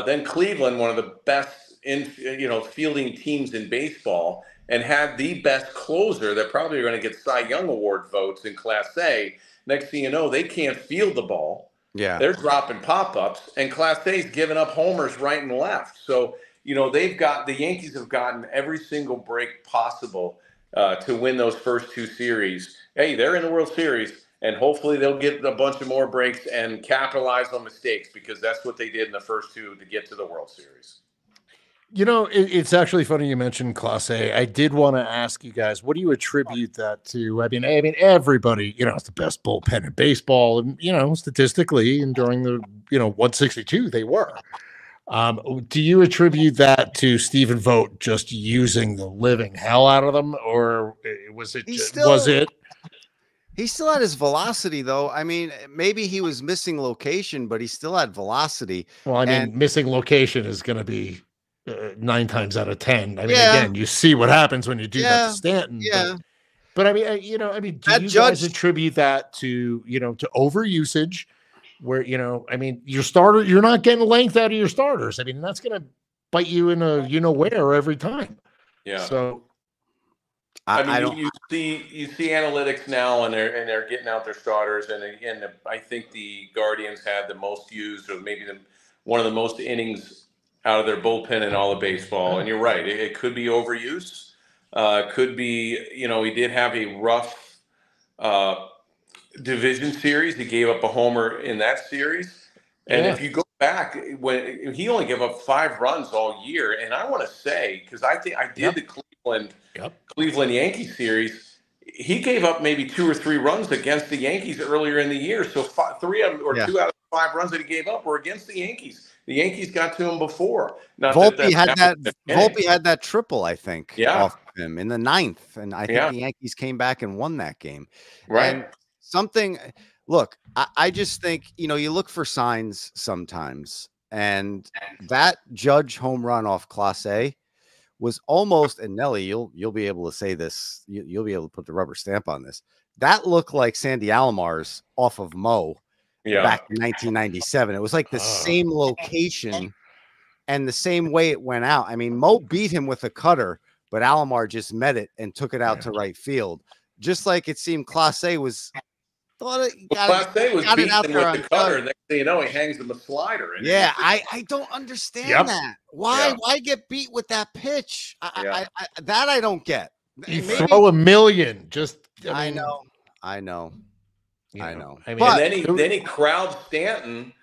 Then Cleveland, one of the best fielding teams in baseball, and had the best closer that probably are going to get Cy Young Award votes in Class A. Next thing you know, they can't field the ball. Yeah, they're dropping pop-ups, and Class A's giving up homers right and left. So the Yankees have gotten every single break possible to win those first 2 series. Hey, they're in the World Series. And hopefully they'll get a bunch of more breaks and capitalize on mistakes because that's what they did in the first 2 to get to the World Series. It's actually funny you mentioned Class A. I did want to ask you guys, what do you attribute that to? I mean, everybody, it's the best bullpen in baseball, and statistically, and during the 162, they were. Do you attribute that to Stephen Vogt just using the living hell out of them, or was it? He still had his velocity, though. I mean, maybe he was missing location, but he still had velocity. Well, I mean, missing location is going to be 9 times out of 10. I mean, again, you see what happens when you do that to Stanton. Yeah. But I mean, do you guys attribute that to, to overusage where, your starter, you're not getting length out of your starters. I mean, that's going to bite you in where every time. Yeah. So. You see analytics now, and they're getting out their starters, and again, I think the Guardians had the most used, or maybe one of the most innings out of their bullpen in all of baseball. And you're right, it could be overuse. Could be, he did have a rough division series. He gave up a homer in that series, and if you go back, when he only gave up 5 runs all year, and I want to say, because I think I did the Cleveland Yankees series, he gave up maybe 2 or 3 runs against the Yankees earlier in the year. So 3 of them, or 2 out of 5 runs that he gave up were against the Yankees. The Yankees got to him before. Not Volpe had that triple, I think, yeah, off of him in the 9th, and I think the Yankees came back and won that game. Right. And look, I just think, you know, you look for signs sometimes, and that Judge home run off Class A was almost, and Nelly, you'll be able to say this, you'll be able to put the rubber stamp on this. That looked like Sandy Alomar's off of Mo back in 1997. It was like the same location and the same way it went out. I mean, Mo beat him with a cutter, but Alomar just met it and took it out to right field. Just like it seemed Class A was Class A was beating him with the cutter. Next thing you know, he hangs him a slider. Yeah, I don't understand that. Why get beat with that pitch? I don't get. You throw a million. I know. I know. I mean, and then he crowds Stanton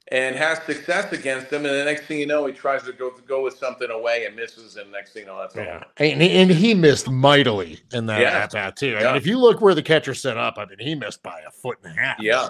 and has success against him, and the next thing you know, he tries to go with something away and misses, and next thing you know, that's all. And he missed mightily in that at bat too. I mean, if you look where the catcher set up, I mean, he missed by 1.5 feet. Yeah,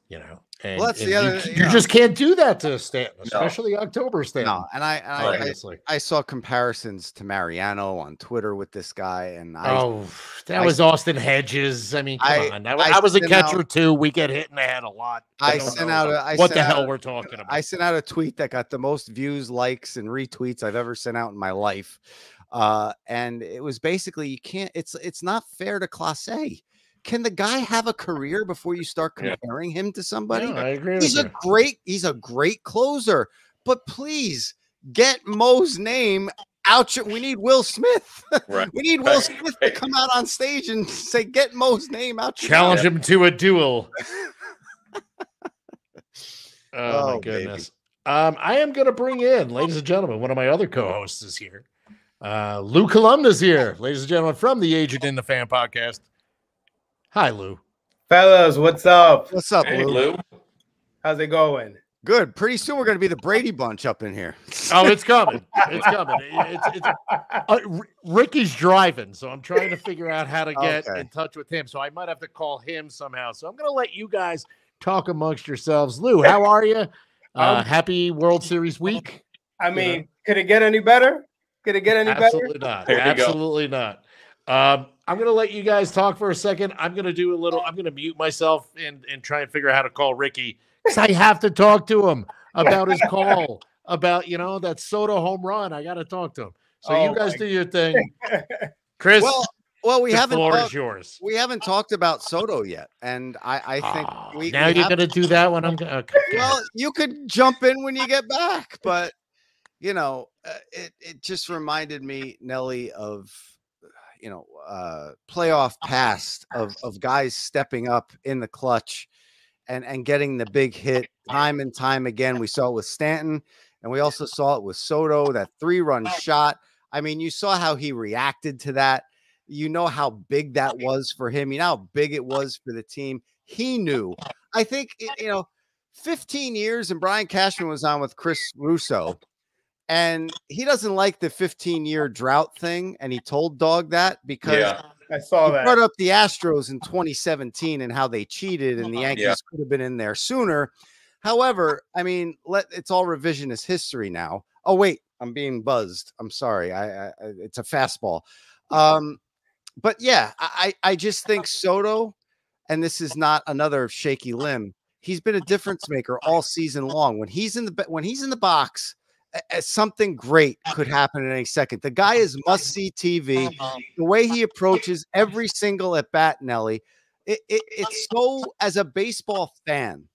you know, and, well, that's the other. You just can't do that to Stanton, especially October Stanton. No, and I saw comparisons to Mariano on Twitter with this guy, and that was Austin Hedges. I mean, come on, I was a catcher too. We get hit in the head a lot. I sent out what the hell we're talking about. I sent out a tweet that got the most views, likes, and retweets I've ever sent out in my life, and it was basically you can't. It's not fair to Class A. Can the guy have a career before you start comparing him to somebody? I agree. He's a great closer, but please get Mo's name out. We need Will Smith. Right. We need Will Smith to come out on stage and say, "Get Mo's name out." Challenge him to a duel. Oh my goodness. Baby. I am going to bring in, ladies and gentlemen, one of my other co-hosts is here. Lou Columna's here, ladies and gentlemen, from the Agent in the Fan podcast. Hi, Lou. Fellas, what's up? What's up, Lou? How's it going? Good. Pretty soon we're going to be the Brady Bunch up in here. Oh, it's coming. It's coming. Ricky's driving, so I'm trying to figure out how to get in touch with him. So I might have to call him somehow. So I'm going to let you guys talk amongst yourselves. Lou, how are you? Happy World Series week. I mean, could it get any better? Absolutely not. Absolutely not. I'm going to let you guys talk for a second. I'm going to mute myself and try and figure out how to call Ricky, because I have to talk to him about his call, about, that Soto home run. I got to talk to him. So you guys do your thing. Chris, well, we haven't yours. We haven't talked about Soto yet. And I think you're going to do that one. Okay. Well, you could jump in when you get back, but it just reminded me, Nelly, of playoff past of guys stepping up in the clutch and getting the big hit time and time again. We saw it with Stanton, and we also saw it with Soto, that 3-run shot. I mean, you saw how he reacted to that. You know how big that was for him. You know how big it was for the team. He knew. I think, 15 years, and Brian Cashman was on with Chris Russo, and he doesn't like the 15-year drought thing, and he told Dog that because I saw that. Brought up the Astros in 2017 and how they cheated, and the Yankees could have been in there sooner. However, I mean, it's all revisionist history now. Oh wait, I'm being buzzed. I'm sorry. It's a fastball. But yeah, I just think Soto, and this is not another shaky limb. He's been a difference maker all season long. When he's in the box, something great could happen at any second. The guy is must-see TV. The way he approaches every single at-bat, Nelly, it's so, as a baseball fan,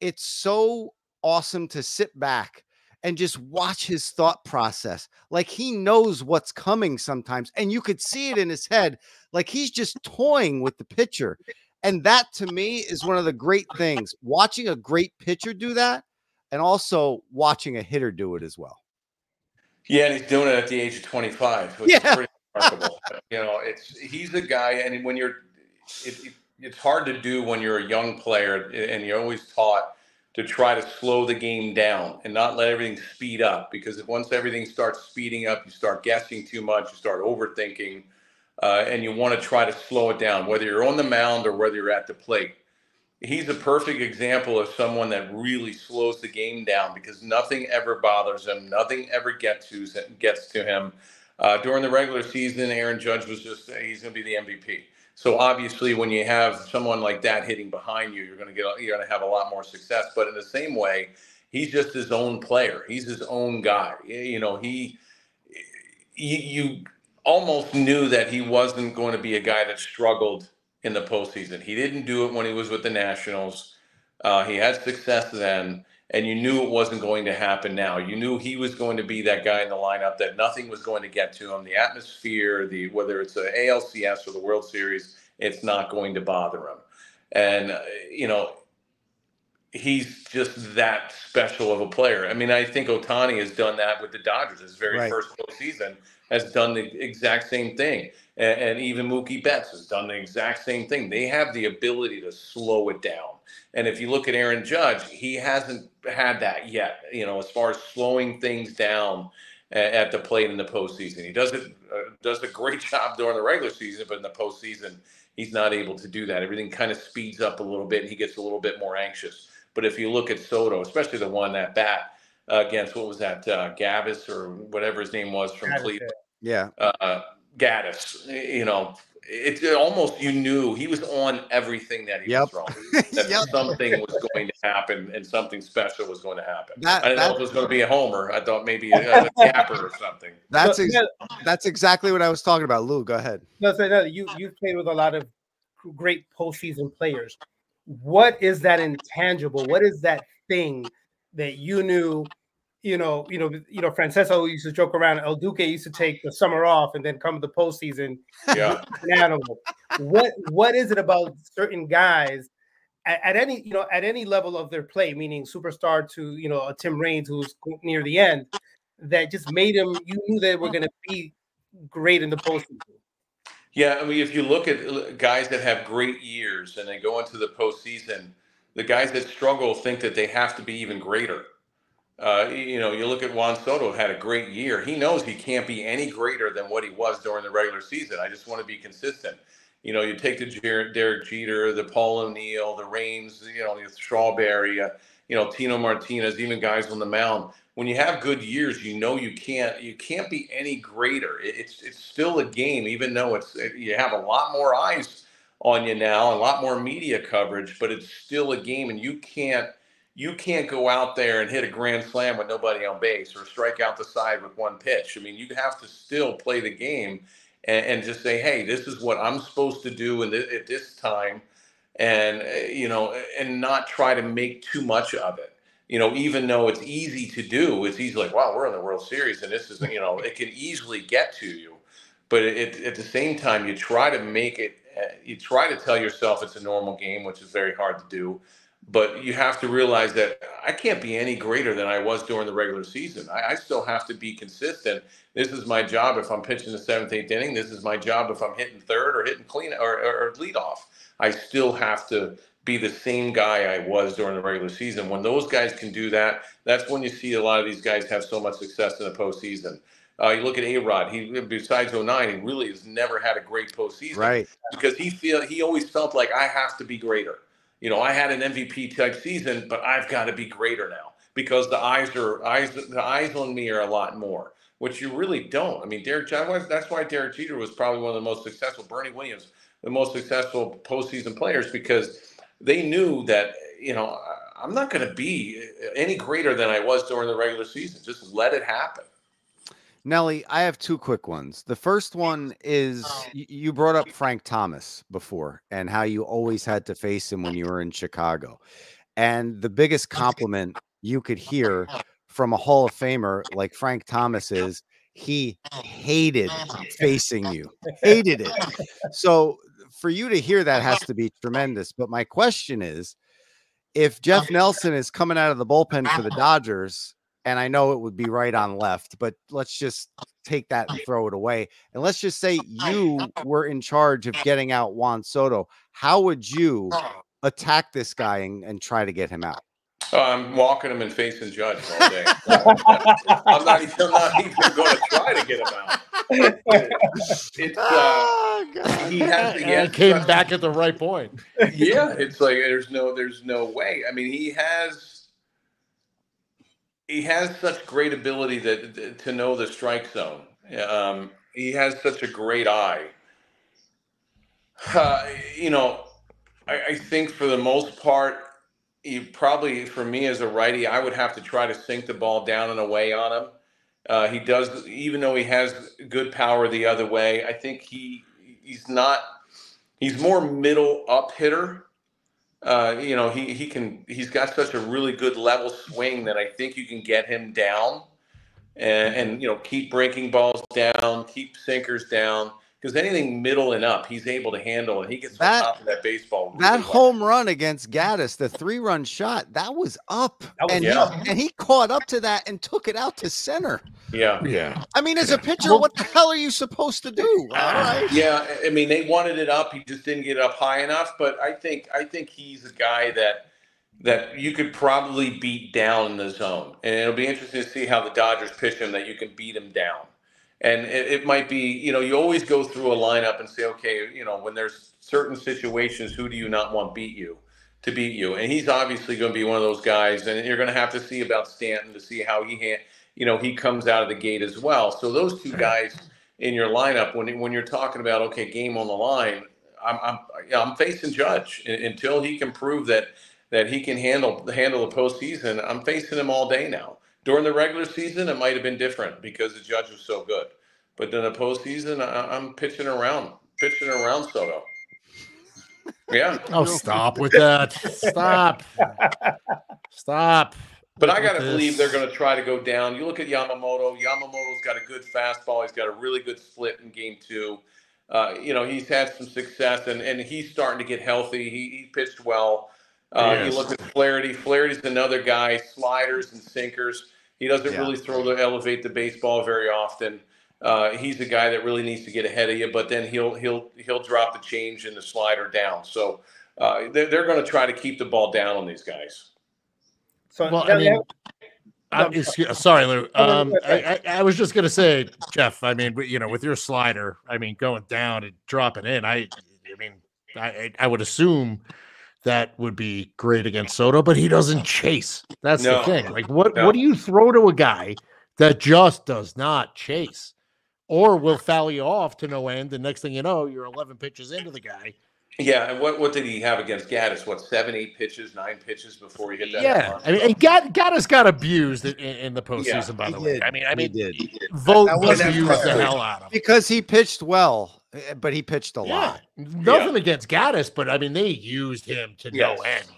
it's so awesome to sit back and just watch his thought process. Like, he knows what's coming sometimes, and you could see it in his head. Like, he's just toying with the pitcher. And that, to me, is one of the great things. Watching a great pitcher do that, and also watching a hitter do it as well. Yeah, and he's doing it at the age of 25, which is pretty remarkable. He's a guy, and when it's hard to do when you're a young player, and you're always taught to try to slow the game down and not let everything speed up, because once everything starts speeding up, you start guessing too much, you start overthinking, and you want to try to slow it down, whether you're on the mound or whether you're at the plate. he's a perfect example of someone that really slows the game down because nothing ever bothers him. Nothing ever gets to him. During the regular season, Aaron Judge was just, he's going to be the MVP. So obviously when you have someone like that hitting behind you, you're going to have a lot more success. But in the same way, he's just his own player. He's his own guy. You know, you almost knew that he wasn't going to be a guy that struggled in the postseason. He didn't do it when he was with the Nationals. He had success then, and you knew it wasn't going to happen now. You knew he was going to be that guy in the lineup that nothing was going to get to him. The atmosphere, whether it's the ALCS or the World Series, it's not going to bother him. And, you know, he's just that special of a player. I mean, I think Ohtani has done that with the Dodgers. His very first postseason has done the exact same thing. And even Mookie Betts has done the exact same thing. They have the ability to slow it down. And if you look at Aaron Judge, he hasn't had that yet, you know, as far as slowing things down at the plate in the postseason. He does a great job during the regular season, but in the postseason, he's not able to do that. Everything kind of speeds up a little bit, and he gets a little bit more anxious. But if you look at Soto, especially the one that bat against, what was that, Gavis or whatever his name was from Cleveland. Yeah. Gaddis, you know, it's almost, you knew he was on everything that he was throwing. That something was going to happen and something special was going to happen. I didn't know if it was going to be a homer. I thought maybe a gapper or something. That's exactly what I was talking about. Lou, go ahead. No, you've played with a lot of great postseason players. What is that intangible? What is that thing that you knew? Francesco used to joke around. El Duque used to take the summer off and then come to the postseason. Yeah, an animal. What is it about certain guys at any level of their play, meaning superstar to a Tim Raines who's near the end, that just made him? You knew they were going to be great in the postseason. Yeah, I mean, if you look at guys that have great years and they go into the postseason, the guys that struggle think that they have to be even greater. You look at Juan Soto, had a great year. He knows he can't be any greater than what he was during the regular season. I just want to be consistent. You take the Derek Jeter, the Paul O'Neill, the Raines, the Strawberry, Tino Martinez, even guys on the mound. When you have good years, you can't be any greater. It's still a game, even though you have a lot more eyes on you now, a lot more media coverage, but it's still a game, and you can't go out there and hit a grand slam with nobody on base or strike out the side with one pitch. I mean, you have to still play the game and just say, hey, this is what I'm supposed to do at this time, and and not try to make too much of it. Even though it's easy to do, it's easy like, wow, we're in the World Series and this is, it can easily get to you. But at the same time, you try to make it, you try to tell yourself it's a normal game, which is very hard to do. But you have to realize that I can't be any greater than I was during the regular season. I still have to be consistent. This is my job if I'm pitching the 7th, 8th inning. This is my job if I'm hitting third or hitting clean or lead off. I still have to be the same guy I was during the regular season. When those guys can do that, that's when you see a lot of these guys have so much success in the postseason. You look at A-Rod. He, besides 09, he really has never had a great postseason, right? Because he always felt like I have to be greater. I had an MVP type season, but I've got to be greater now because the eyes on me are a lot more, which you really don't. I mean, that's why Derek Jeter was probably one of the most successful. Bernie Williams, the most successful postseason players, because they knew that, I'm not going to be any greater than I was during the regular season. Just let it happen. Nelly, I have two quick ones. The first one is you brought up Frank Thomas before and how you always had to face him when you were in Chicago. And the biggest compliment you could hear from a Hall of Famer like Frank Thomas is he hated facing you, hated it. So for you to hear that has to be tremendous. But my question is, if Jeff Nelson is coming out of the bullpen for the Dodgers, and I know it would be right on left, but let's just take that and throw it away. And let's just say you were in charge of getting out Juan Soto. How would you attack this guy and try to get him out? I'm walking him and facing Judge all day. I'm not even going to try to get him out. He came back at the right point. Yeah, it's like there's no way. I mean, he has such great ability to know the strike zone. He has such a great eye. I think for the most part, for me as a righty, I would have to try to sink the ball down and away on him. He does, even though he has good power the other way. I think he's more middle up hitter. He's got such a really good level swing that I think you can get him down and keep breaking balls down, keep sinkers down. Because anything middle and up, he's able to handle, and he gets on top of that baseball. Really that home run against Gaddis, the 3-run shot, that was up, and he caught up to that and took it out to center. Yeah. I mean, as a pitcher, what the hell are you supposed to do? All right. Yeah, I mean, they wanted it up. He just didn't get it up high enough. But I think he's a guy that you could probably beat down in the zone, and it'll be interesting to see how the Dodgers pitch him. That you can beat him down. And it might be, you always go through a lineup and say, okay, when there's certain situations, who do you not want to beat you? And he's obviously going to be one of those guys. And you're going to have to see about Stanton to see how he comes out of the gate as well. So those two guys in your lineup, when you're talking about, okay, game on the line, I'm facing Judge until he can prove that he can handle the postseason. I'm facing him all day now. During the regular season, it might have been different because the Judge was so good. But in the postseason, I'm pitching around Soto. Yeah. Oh, stop with that. Stop. But I got to believe they're going to try to go down. You look at Yamamoto. Yamamoto's got a good fastball. He's got a really good split in game 2. He's had some success, and he's starting to get healthy. He pitched well. You look at Flaherty. Flaherty's another guy, sliders and sinkers. He doesn't really elevate the baseball very often. He's a guy that really needs to get ahead of you, but then he'll drop the change and the slider down. So they're going to try to keep the ball down on these guys. So, sorry, Lou. I was just going to say, Jeff. I mean, with your slider, going down and dropping in, I would assume that would be great against Soto, but he doesn't chase. That's the thing. Like, what do you throw to a guy that just does not chase, or will foul you off to no end? And next thing you know, you're 11 pitches into the guy. Yeah, and what did he have against Gaddis? 7, 8 pitches, 9 pitches before he hit that? Yeah, and Gaddis got abused in the postseason. By the way, he did. Vogt abused the hell out of him because he pitched well, but he pitched a lot. Nothing against Gaddis, but they used him to no end.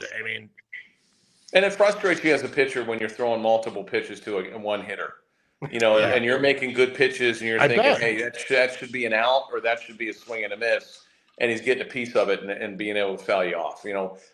And it frustrates you as a pitcher when you're throwing multiple pitches to a one hitter. And you're making good pitches, and you're thinking, hey, that should be an out, or that should be a swing and a miss. And he's getting a piece of it and being able to foul you off.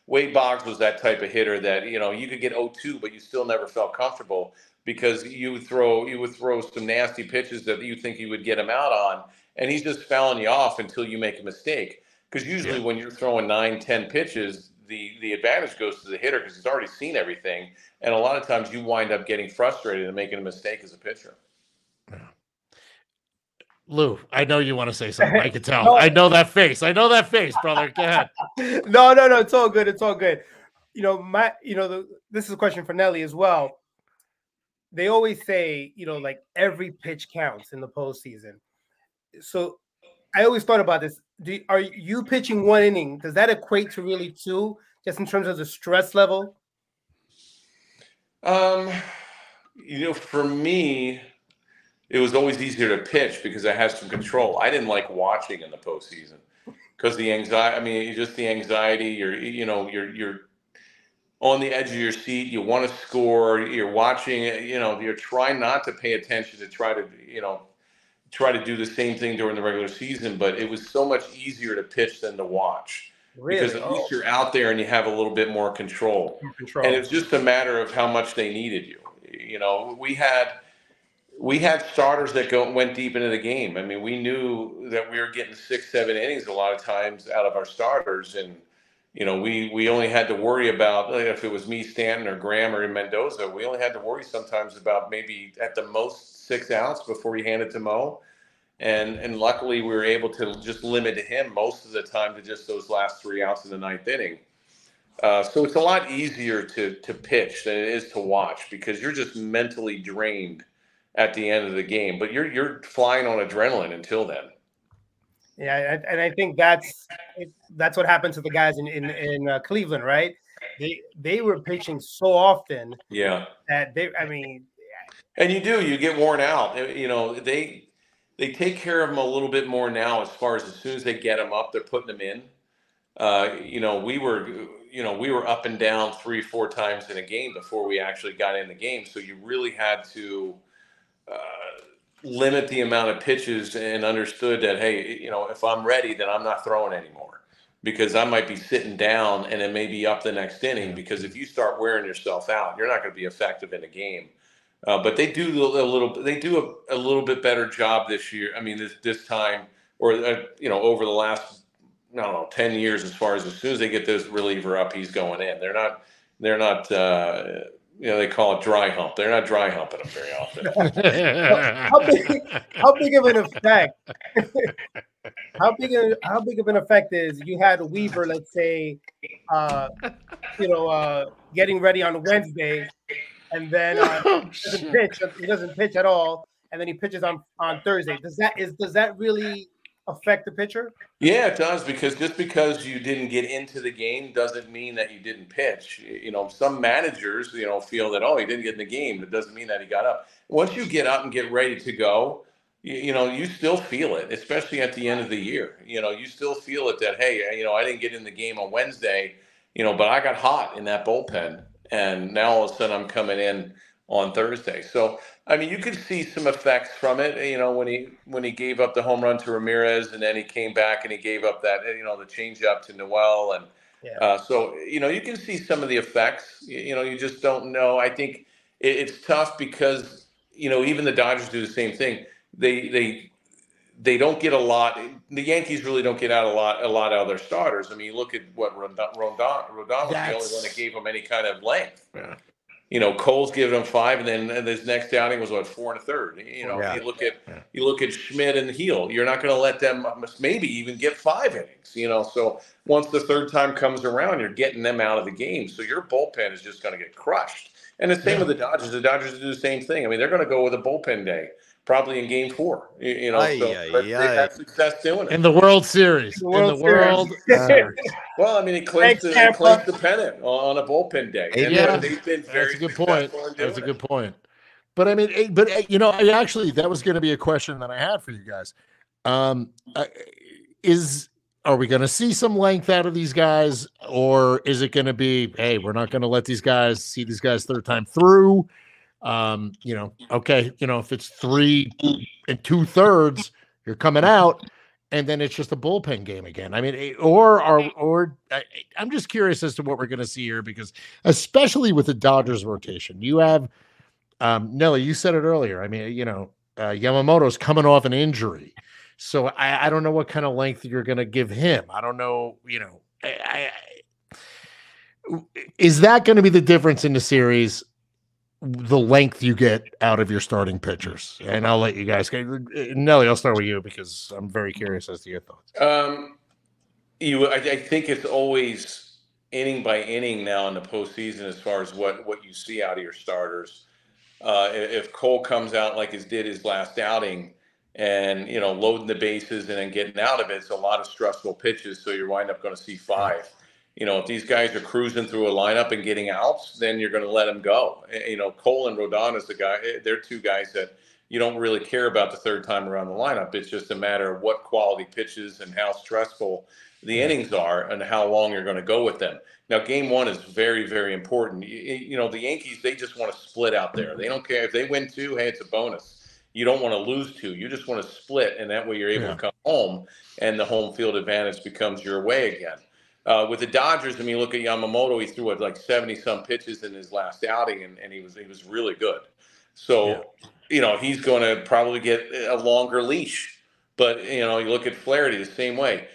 Wade Boggs was that type of hitter that, you could get 0-2, but you still never felt comfortable because you would throw some nasty pitches that you think you would get him out on, and he's just fouling you off until you make a mistake. Because usually when you're throwing 9, 10 pitches, the advantage goes to the hitter because he's already seen everything. And a lot of times you wind up getting frustrated and making a mistake as a pitcher. Lou, I know you want to say something. I can tell. No. I know that face, brother. Go ahead. No. It's all good. This is a question for Nelly as well. They always say, like every pitch counts in the postseason. So I always thought about this. Are you pitching 1 inning? Does that equate to really 2, just in terms of the stress level? For me, it was always easier to pitch because I had some control. I didn't like watching in the postseason because the anxiety. Just the anxiety. You're on the edge of your seat. You want to score. You're watching it. You're trying not to pay attention to try to do the same thing during the regular season. But it was so much easier to pitch than to watch. Really? Because at least you're out there and you have a little bit more control. And it's just a matter of how much they needed you. We had starters that went deep into the game. We knew that we were getting 6, 7 innings a lot of times out of our starters, and we only had to worry about, if it was me, Stanton, or Graham, or Mendoza, we only had to worry sometimes about maybe at the most 6 outs before we handed to Mo. And luckily we were able to just limit him most of the time to just those last 3 outs in the 9th inning. So it's a lot easier to pitch than it is to watch, because you're just mentally drained at the end of the game, but you're flying on adrenaline until then. Yeah, and I think that's what happened to the guys in Cleveland, right? They were pitching so often, that and you get worn out. They take care of them a little bit more now, as far as soon as they get them up, they're putting them in. We were up and down 3-4 times in a game before we actually got in the game, so you really had to limit the amount of pitches, and understood that, hey, if I'm ready, then I'm not throwing anymore, because I might be sitting down and it may be up the next inning, because if you start wearing yourself out, you're not going to be effective in a game. But they do a little bit better job this year. I mean, this time, or over the last, I don't know, 10 years, as far as soon as they get this reliever up, he's going in. They're not they call it dry hump. They're not dry humping them very often. how big of an effect? How big of an effect is, you had Weaver, let's say, getting ready on Wednesday, and then he doesn't pitch at all, and then he pitches on Thursday. Does that really affect the pitcher? Yeah, it does, because just because you didn't get into the game doesn't mean that you didn't pitch. Some managers, feel that, oh, he didn't get in the game. It doesn't mean that he got up. Once you get up and get ready to go, you still feel it, especially at the end of the year. You still feel it that, hey, I didn't get in the game on Wednesday, but I got hot in that bullpen, and now all of a sudden I'm coming in on Thursday. So, I mean, you could see some effects from it, when he gave up the home run to Ramirez, and then he came back and he gave up that, the change up to Noel. And so, you can see some of the effects, you just don't know. I think it's tough because, even the Dodgers do the same thing. They don't get a lot. The Yankees really don't get out a lot out of their starters. I mean, you look at what Rodon was the only one that gave them any kind of length. Yeah. Cole's giving him 5, and then his next outing was 4 1/3. You look at Schmidt and Heel. You're not going to let them maybe even get 5 innings. So once the third time comes around, you're getting them out of the game. So your bullpen is just going to get crushed. And the same with the Dodgers. The Dodgers do the same thing. I mean, they're going to go with a bullpen day, probably in Game 4. They've had success doing it in the World Series. Well, I mean, it clinched the pennant on a bullpen day. And they've been very successful. That's a good point. But I mean, actually, that was going to be a question that I had for you guys. Are we going to see some length out of these guys, or is it going to be, hey, we're not going to let these guys third time through? If it's 3 2/3, you're coming out, and then it's just a bullpen game again. I mean, I'm just curious as to what we're going to see here, because especially with the Dodgers rotation, you have Nelly, you said it earlier. I mean, Yamamoto's coming off an injury, so I don't know what kind of length you're going to give him. I don't know. Is that going to be the difference in the series? The length you get out of your starting pitchers? And I'll let you guys go. Nelly, I'll start with you, because I'm very curious as to your thoughts. I think it's always inning by inning now in the postseason, as far as what you see out of your starters. If Cole comes out like he did his last outing, and loading the bases and then getting out of it, it's a lot of stressful pitches, so you wind up going to see 5. If these guys are cruising through a lineup and getting outs, then you're going to let them go. Cole and Rodon is the guy. They're 2 guys that you don't really care about the third time around the lineup. It's just a matter of what quality pitches and how stressful the innings are and how long you're going to go with them. Now, Game 1 is very, very important. The Yankees, they just want to split out there. They don't care if they win 2. Hey, it's a bonus. You don't want to lose 2. You just want to split, and that way you're able to come home, and the home field advantage becomes your way again. With the Dodgers, I mean, look at Yamamoto. He threw like 70-some pitches in his last outing, and he was really good. So, he's going to probably get a longer leash. But, you look at Flaherty the same way.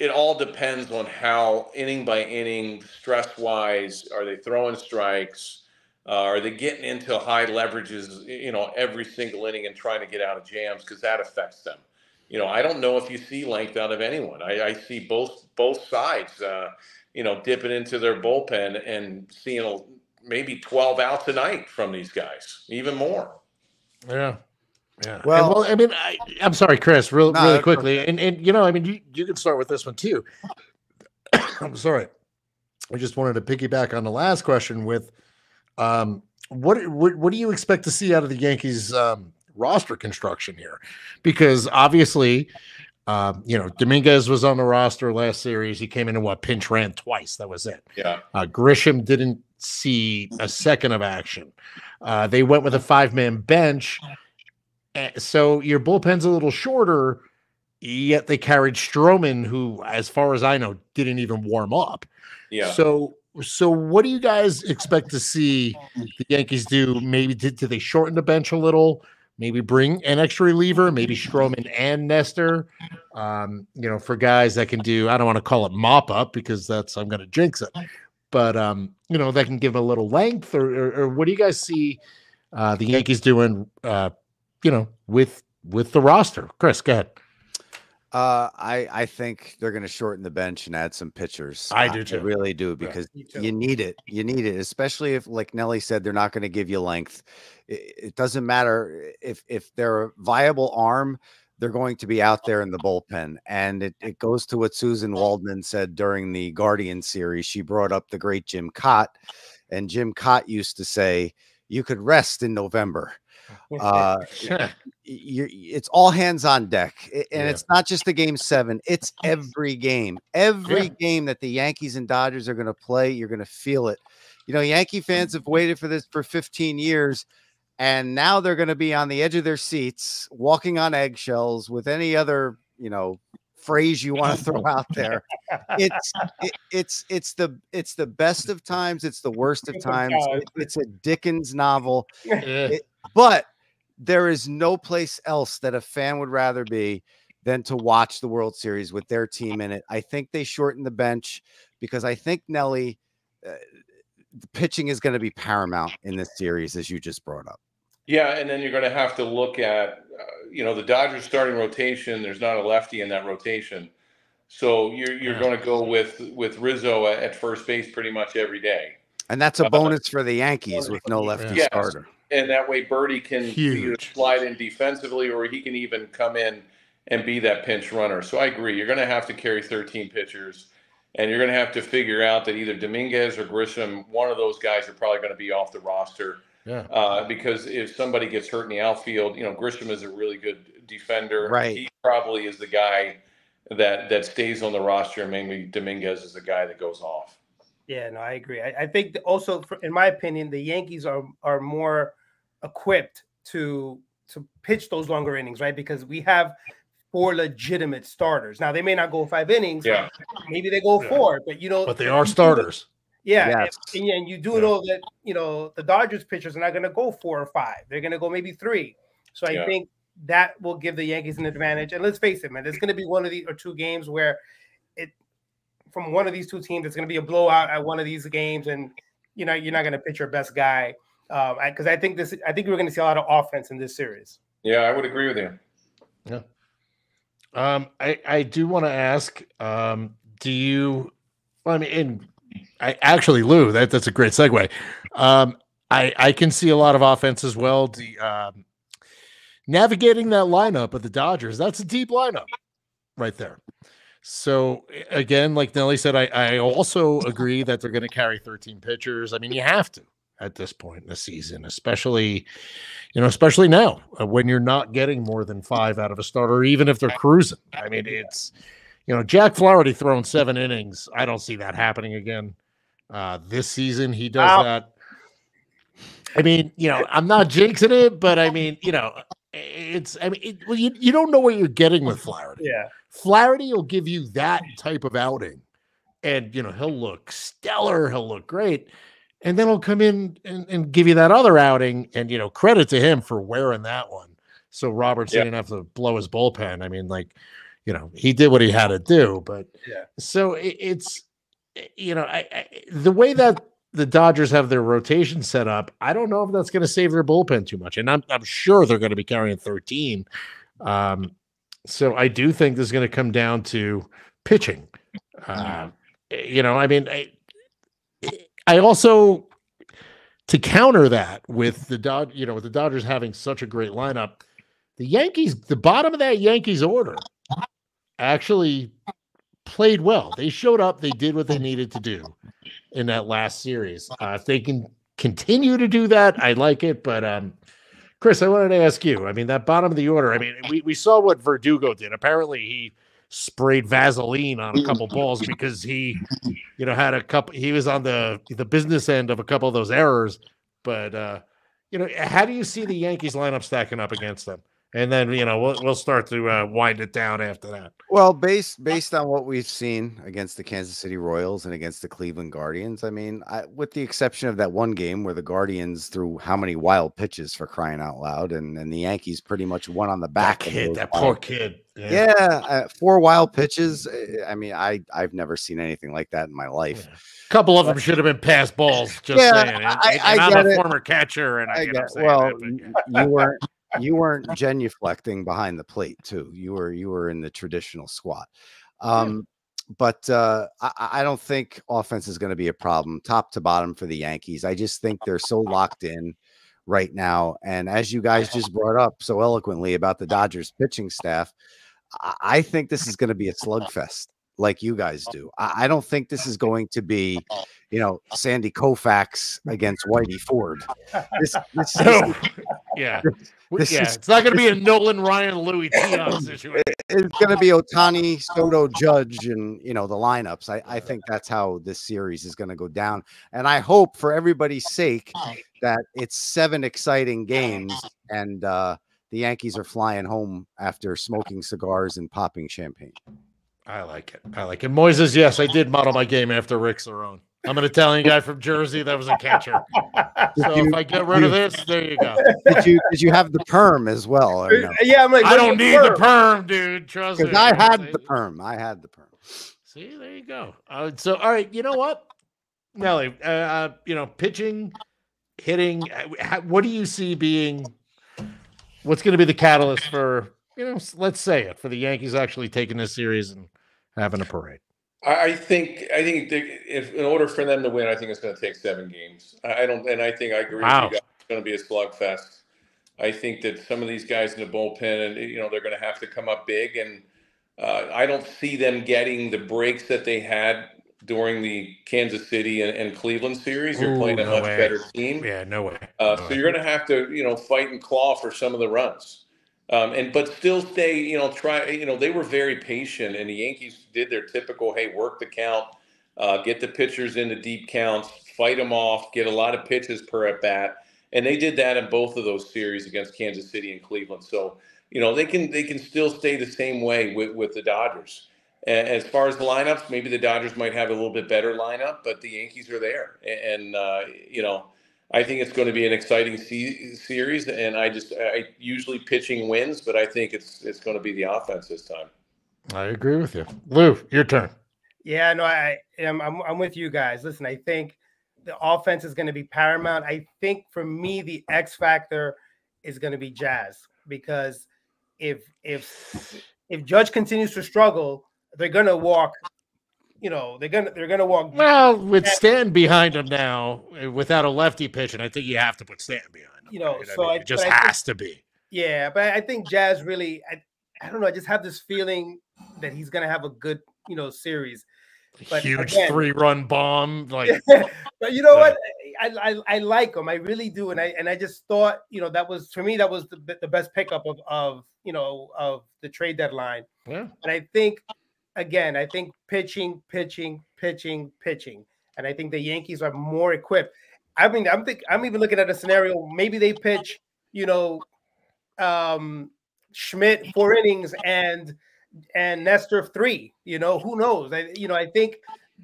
it all depends on how inning by inning, stress wise, are they throwing strikes? Are they getting into high leverages, every single inning and trying to get out of jams? Because that affects them. I don't know if you see length out of anyone. I see both sides, dipping into their bullpen and seeing maybe 12 outs a night from these guys, even more. Yeah. Yeah. Well, I mean, I'm sorry, Chris, really quickly. And I mean, you can start with this one too. I'm sorry. I just wanted to piggyback on the last question with what do you expect to see out of the Yankees roster construction here? Because obviously, Dominguez was on the roster last series. He came in and pinch ran twice. That was it. Yeah. Grisham didn't see a second of action. They went with a 5-man bench. So your bullpen's a little shorter, yet they carried Stroman, who, as far as I know, didn't even warm up. Yeah. So what do you guys expect to see the Yankees do? Maybe do they shorten the bench a little? Maybe bring an extra reliever, maybe Stroman and Nestor, for guys that can do, I don't want to call it mop up because I'm going to jinx it, but, that can give a little length or what do you guys see the Yankees doing, with the roster? Chris, go ahead. I think they're going to shorten the bench and add some pitchers. I do too. I really do, because you need it. You need it, especially if, like Nelly said, they're not going to give you length. It doesn't matter if they're a viable arm, they're going to be out there in the bullpen. And it goes to what Susan Waldman said during the Guardian series. She brought up the great Jim Cott, and Jim Cott used to say, you could rest in November. It's all hands on deck, and it's not just the game 7, it's every game game that the Yankees and Dodgers are going to play. You're going to feel it. Yankee fans have waited for this for 15 years, and now they're going to be on the edge of their seats, walking on eggshells, with any other phrase you want to throw out there. It's the best of times, it's the worst of times. It's a Dickens novel. But there is no place else that a fan would rather be than to watch the World Series with their team in it. I think they shorten the bench because I think, Nelly, the pitching is going to be paramount in this series, as you just brought up. Yeah, and then you're going to have to look at, the Dodgers starting rotation. There's not a lefty in that rotation. So you're going to go with Rizzo at first base pretty much every day. And that's a bonus for the Yankees with no lefty starter. And that way Birdie can either slide in defensively, or he can even come in and be that pinch runner. So I agree. You're going to have to carry 13 pitchers, and you're going to have to figure out that either Dominguez or Grisham, one of those guys, are probably going to be off the roster. Yeah. Because if somebody gets hurt in the outfield, Grisham is a really good defender. Right. He probably is the guy that stays on the roster, and maybe Dominguez is the guy that goes off. Yeah, no, I agree. I think also, in my opinion, the Yankees are more equipped to pitch those longer innings, right? Because we have 4 legitimate starters. Now, they may not go 5 innings. Yeah. Maybe they go 4, but they are starters. Yeah. Yes. And you do know that, the Dodgers pitchers are not going to go 4 or 5. They're going to go maybe 3. So I think that will give the Yankees an advantage. And let's face it, man, there's going to be one of these or 2 games where from one of these 2 teams, it's going to be a blowout at one of these games. And, you're not going to pitch your best guy. Because I think we're going to see a lot of offense in this series. Yeah, I would agree with you. Yeah. I do want to ask, Lou, that's a great segue. I can see a lot of offense as well. Navigating that lineup of the Dodgers, that's a deep lineup right there. So again, like Nelly said, I also agree that they're going to carry 13 pitchers. I mean, you have to at this point in the season, especially now when you're not getting more than 5 out of a starter, even if they're cruising. I mean, it's, Jack Flaherty throwing 7 innings. I don't see that happening again this season. He does that. I mean, I'm not jinxing it, but I mean, you don't know what you're getting with Flaherty. Yeah. Flaherty will give you that type of outing, and he'll look stellar, he'll look great, and then he'll come in and give you that other outing, and credit to him for wearing that one. So Roberts didn't have to blow his bullpen. I mean, he did what he had to do. But Yeah. so it's, the way that the Dodgers have their rotation set up, I don't know if that's going to save their bullpen too much. And I'm sure they're going to be carrying 13. So I do think this is going to come down to pitching. I also, to counter that with the Dodgers having such a great lineup, the Yankees, the bottom of that Yankees order actually played well. They showed up. They did what they needed to do in that last series. If they can continue to do that, I like it. But Chris, I wanted to ask you, that bottom of the order, we saw what Verdugo did. Apparently he sprayed Vaseline on a couple balls because he, had a couple, he was on the business end of a couple of those errors. But, how do you see the Yankees lineup stacking up against them? And then, we'll start to wind it down after that. Well, based on what we've seen against the Kansas City Royals and against the Cleveland Guardians, with the exception of that one game where the Guardians threw how many wild pitches, for crying out loud, and the Yankees pretty much won on the back. That poor kid. Yeah, 4 wild pitches. I've never seen anything like that in my life. Yeah. A couple of them should have been passed balls. Just saying. And I'm a former catcher, and I get well, you weren't genuflecting behind the plate too. You were in the traditional squat. But I don't think offense is going to be a problem top to bottom for the Yankees. I just think they're so locked in right now. And as you guys just brought up so eloquently about the Dodgers pitching staff, I think this is going to be a slugfest like you guys do. I don't think this is going to be, Sandy Koufax against Whitey Ford. It's not going to be a Nolan Ryan Louis Tiant situation. It's going to be Ohtani, Soto, Judge, and the lineups. I think that's how this series is going to go down. And I hope, for everybody's sake, that it's 7 exciting games and the Yankees are flying home after smoking cigars and popping champagne. I like it. Moises, yes, I did model my game after Rick Cerrone. I'm an Italian guy from Jersey that was a catcher. So if I get rid of this, there you go. Did you have the perm as well? No? Yeah, I'm like, I don't need the perm, dude. Trust me. I had the perm. See, there you go. So, all right, you know what, Nelly? Pitching, hitting. What do you see being? What's going to be the catalyst for? Let's say it, for the Yankees actually taking this series and having a parade. I think if in order for them to win, I think it's going to take 7 games. I think I agree with you guys. It's going to be a slugfest. I think that some of these guys in the bullpen, and they're going to have to come up big, and I don't see them getting the breaks that they had during the Kansas City and Cleveland series. You're playing a much better team. Yeah, no way. So you're going to have to fight and claw for some of the runs. But still stay, they were very patient, and the Yankees did their typical, hey, work the count, get the pitchers into deep counts, fight them off, get a lot of pitches per at bat. And they did that in both of those series against Kansas City and Cleveland. So, they can still stay the same way with the Dodgers. And as far as the lineups, maybe the Dodgers might have a little bit better lineup, but the Yankees are there. And I think it's going to be an exciting series, and I usually pitching wins, but I think it's going to be the offense this time. I agree with you, Lou. Your turn. Yeah, no, I'm with you guys. Listen, I think the offense is going to be paramount. I think for me, the X factor is going to be Jazz, because if Judge continues to struggle, they're going to walk. They're gonna walk. Well, with Stan behind him now, without a lefty pitch, and I think you have to put Stan behind him. Right? It just has to be. Yeah, but I think Jazz really. I don't know. I just have this feeling that he's gonna have a good, series. But huge 3-run bomb, like. But you know what? I like him. I really do, and I just thought, that was, for me, that was the best pickup of the trade deadline. Yeah, and I think. Again, I think pitching, and I think the Yankees are more equipped. I'm even looking at a scenario. Maybe they pitch, Schmidt 4 innings and Nestor 3. Who knows? I think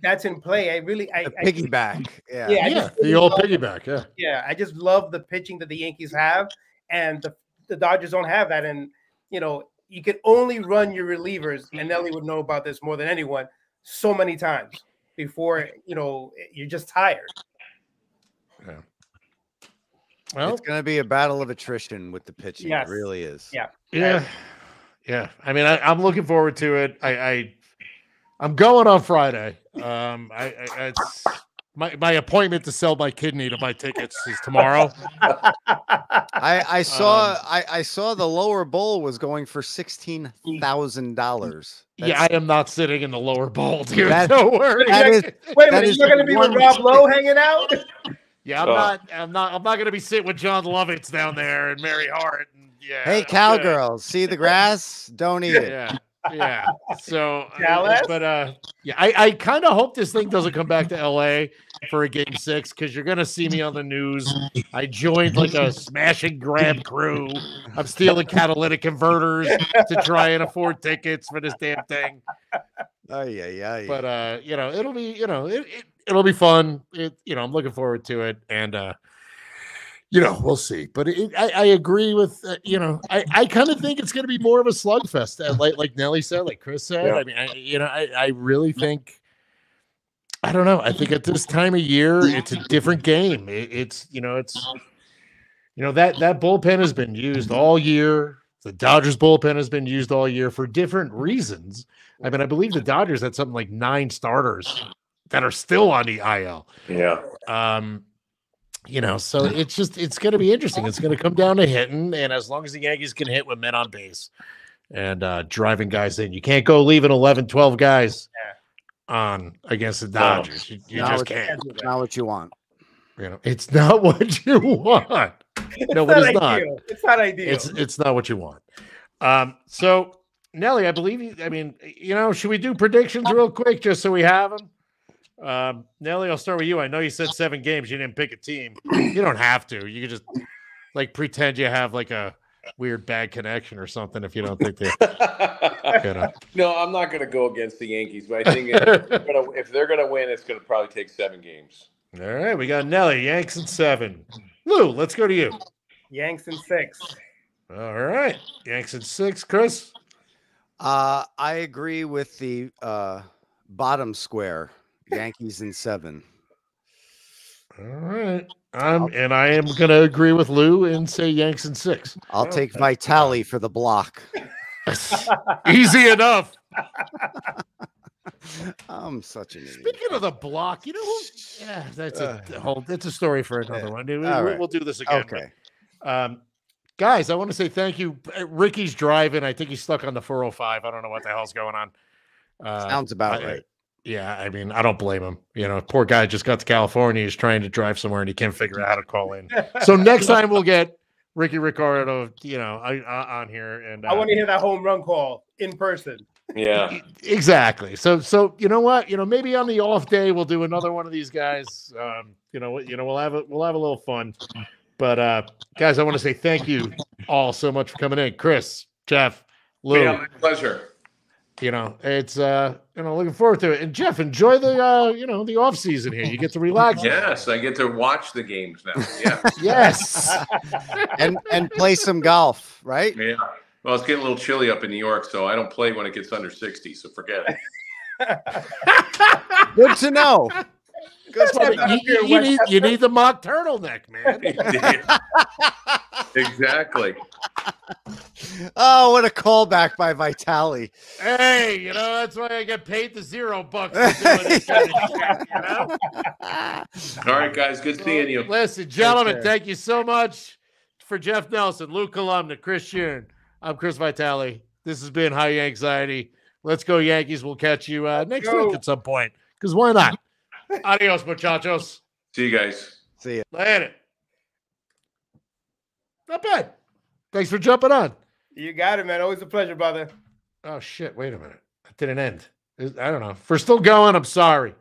that's in play. I piggyback. The old piggyback. Yeah. I just love the pitching that the Yankees have, and the Dodgers don't have that. And you can only run your relievers, and Nelly would know about this more than anyone, so many times before you're just tired. Yeah. Well, it's going to be a battle of attrition with the pitching. Yes. It really is. Yeah. I mean, I'm looking forward to it. I'm going on Friday. It's my appointment to sell my kidney to buy tickets is tomorrow. I saw the lower bowl was going for $16,000. Yeah, I am not sitting in the lower bowl, dude. Don't worry. Wait a minute, you're going to be with Rob Lowe hanging out? Yeah, I'm not going to be sitting with John Lovitz down there and Mary Hart. And, yeah. Hey, cowgirls, see the grass? Don't eat it. Yeah. So, I kind of hope this thing doesn't come back to LA for a game 6 because you're gonna see me on the news. I joined like a smash and grab crew. I'm stealing catalytic converters to try and afford tickets for this damn thing. But it'll be it'll be fun. I'm looking forward to it, and we'll see. But I agree with I kind of think it's going to be more of a slugfest, like Nelly said, like Chris said. Yeah. I mean, I really think. I don't know. I think at this time of year, it's a different game. That bullpen has been used all year. The Dodgers bullpen has been used all year for different reasons. I mean, I believe the Dodgers had something like 9 starters that are still on the IL. Yeah. So it's going to be interesting. It's going to come down to hitting, and as long as the Yankees can hit with men on base and driving guys in, you can't go leaving 11, 12 guys on against the Dodgers. You just can't. It's not what you want. It's not what you want. No, it's not. It's not ideal. It's not what you want. So Nelly, I believe should we do predictions real quick just so we have them? Nelly, I'll start with you. I know you said 7 games. You didn't pick a team. You don't have to. You can just pretend you have a weird bad connection or something if you don't think they. No, I'm not going to go against the Yankees, but I think if they're going to win, it's going to probably take 7 games. All right, we got Nelly, Yanks in 7. Lou, let's go to you. Yanks in 6. All right, Yanks in 6. Chris, I agree with the bottom square. Yankees in 7. All right. I am going to agree with Lou and say Yanks in 6. I'll take Vitali for the block. Easy enough. I'm such an idiot. Speaking of the block, that's a story for another one. We'll do this again. Okay. Guys, I want to say thank you. Ricky's driving. I think he's stuck on the 405. I don't know what the hell's going on. Sounds about right. Yeah, I mean, I don't blame him. Poor guy just got to California. He's trying to drive somewhere and he can't figure out how to call in. So next time we'll get Ricky Ricardo, on here. And I want to hear that home run call in person. Yeah, exactly. So you know what? Maybe on the off day we'll do another one of these guys. We'll have a little fun. But guys, I want to say thank you all so much for coming in, Chris, Jeff, Lou. Yeah, my pleasure. It's looking forward to it. And Jeff, enjoy the the off season here. You get to relax. Yes, I get to watch the games now. Yeah. Yes. and play some golf, right? Yeah. Well, it's getting a little chilly up in New York, so I don't play when it gets under 60. So forget it. Good to know. You need the mock turtleneck, man. Exactly. Oh, what a callback by Vitali. Hey, that's why I get paid the $0 for doing this kind of shit, All right, guys. Good seeing you. Listen, gentlemen, thank you so much for Jeff Nelson, Lou Columna, Chris Shearn. I'm Chris Vitali. This has been High Yanxiety. Let's go, Yankees. We'll catch you next week at some point. Because why not? Adios, muchachos. See you guys. See you later. Not bad. Thanks for jumping on. You got it, man. Always a pleasure, brother. Oh, shit. Wait a minute. That didn't end. I don't know. If we're still going, I'm sorry.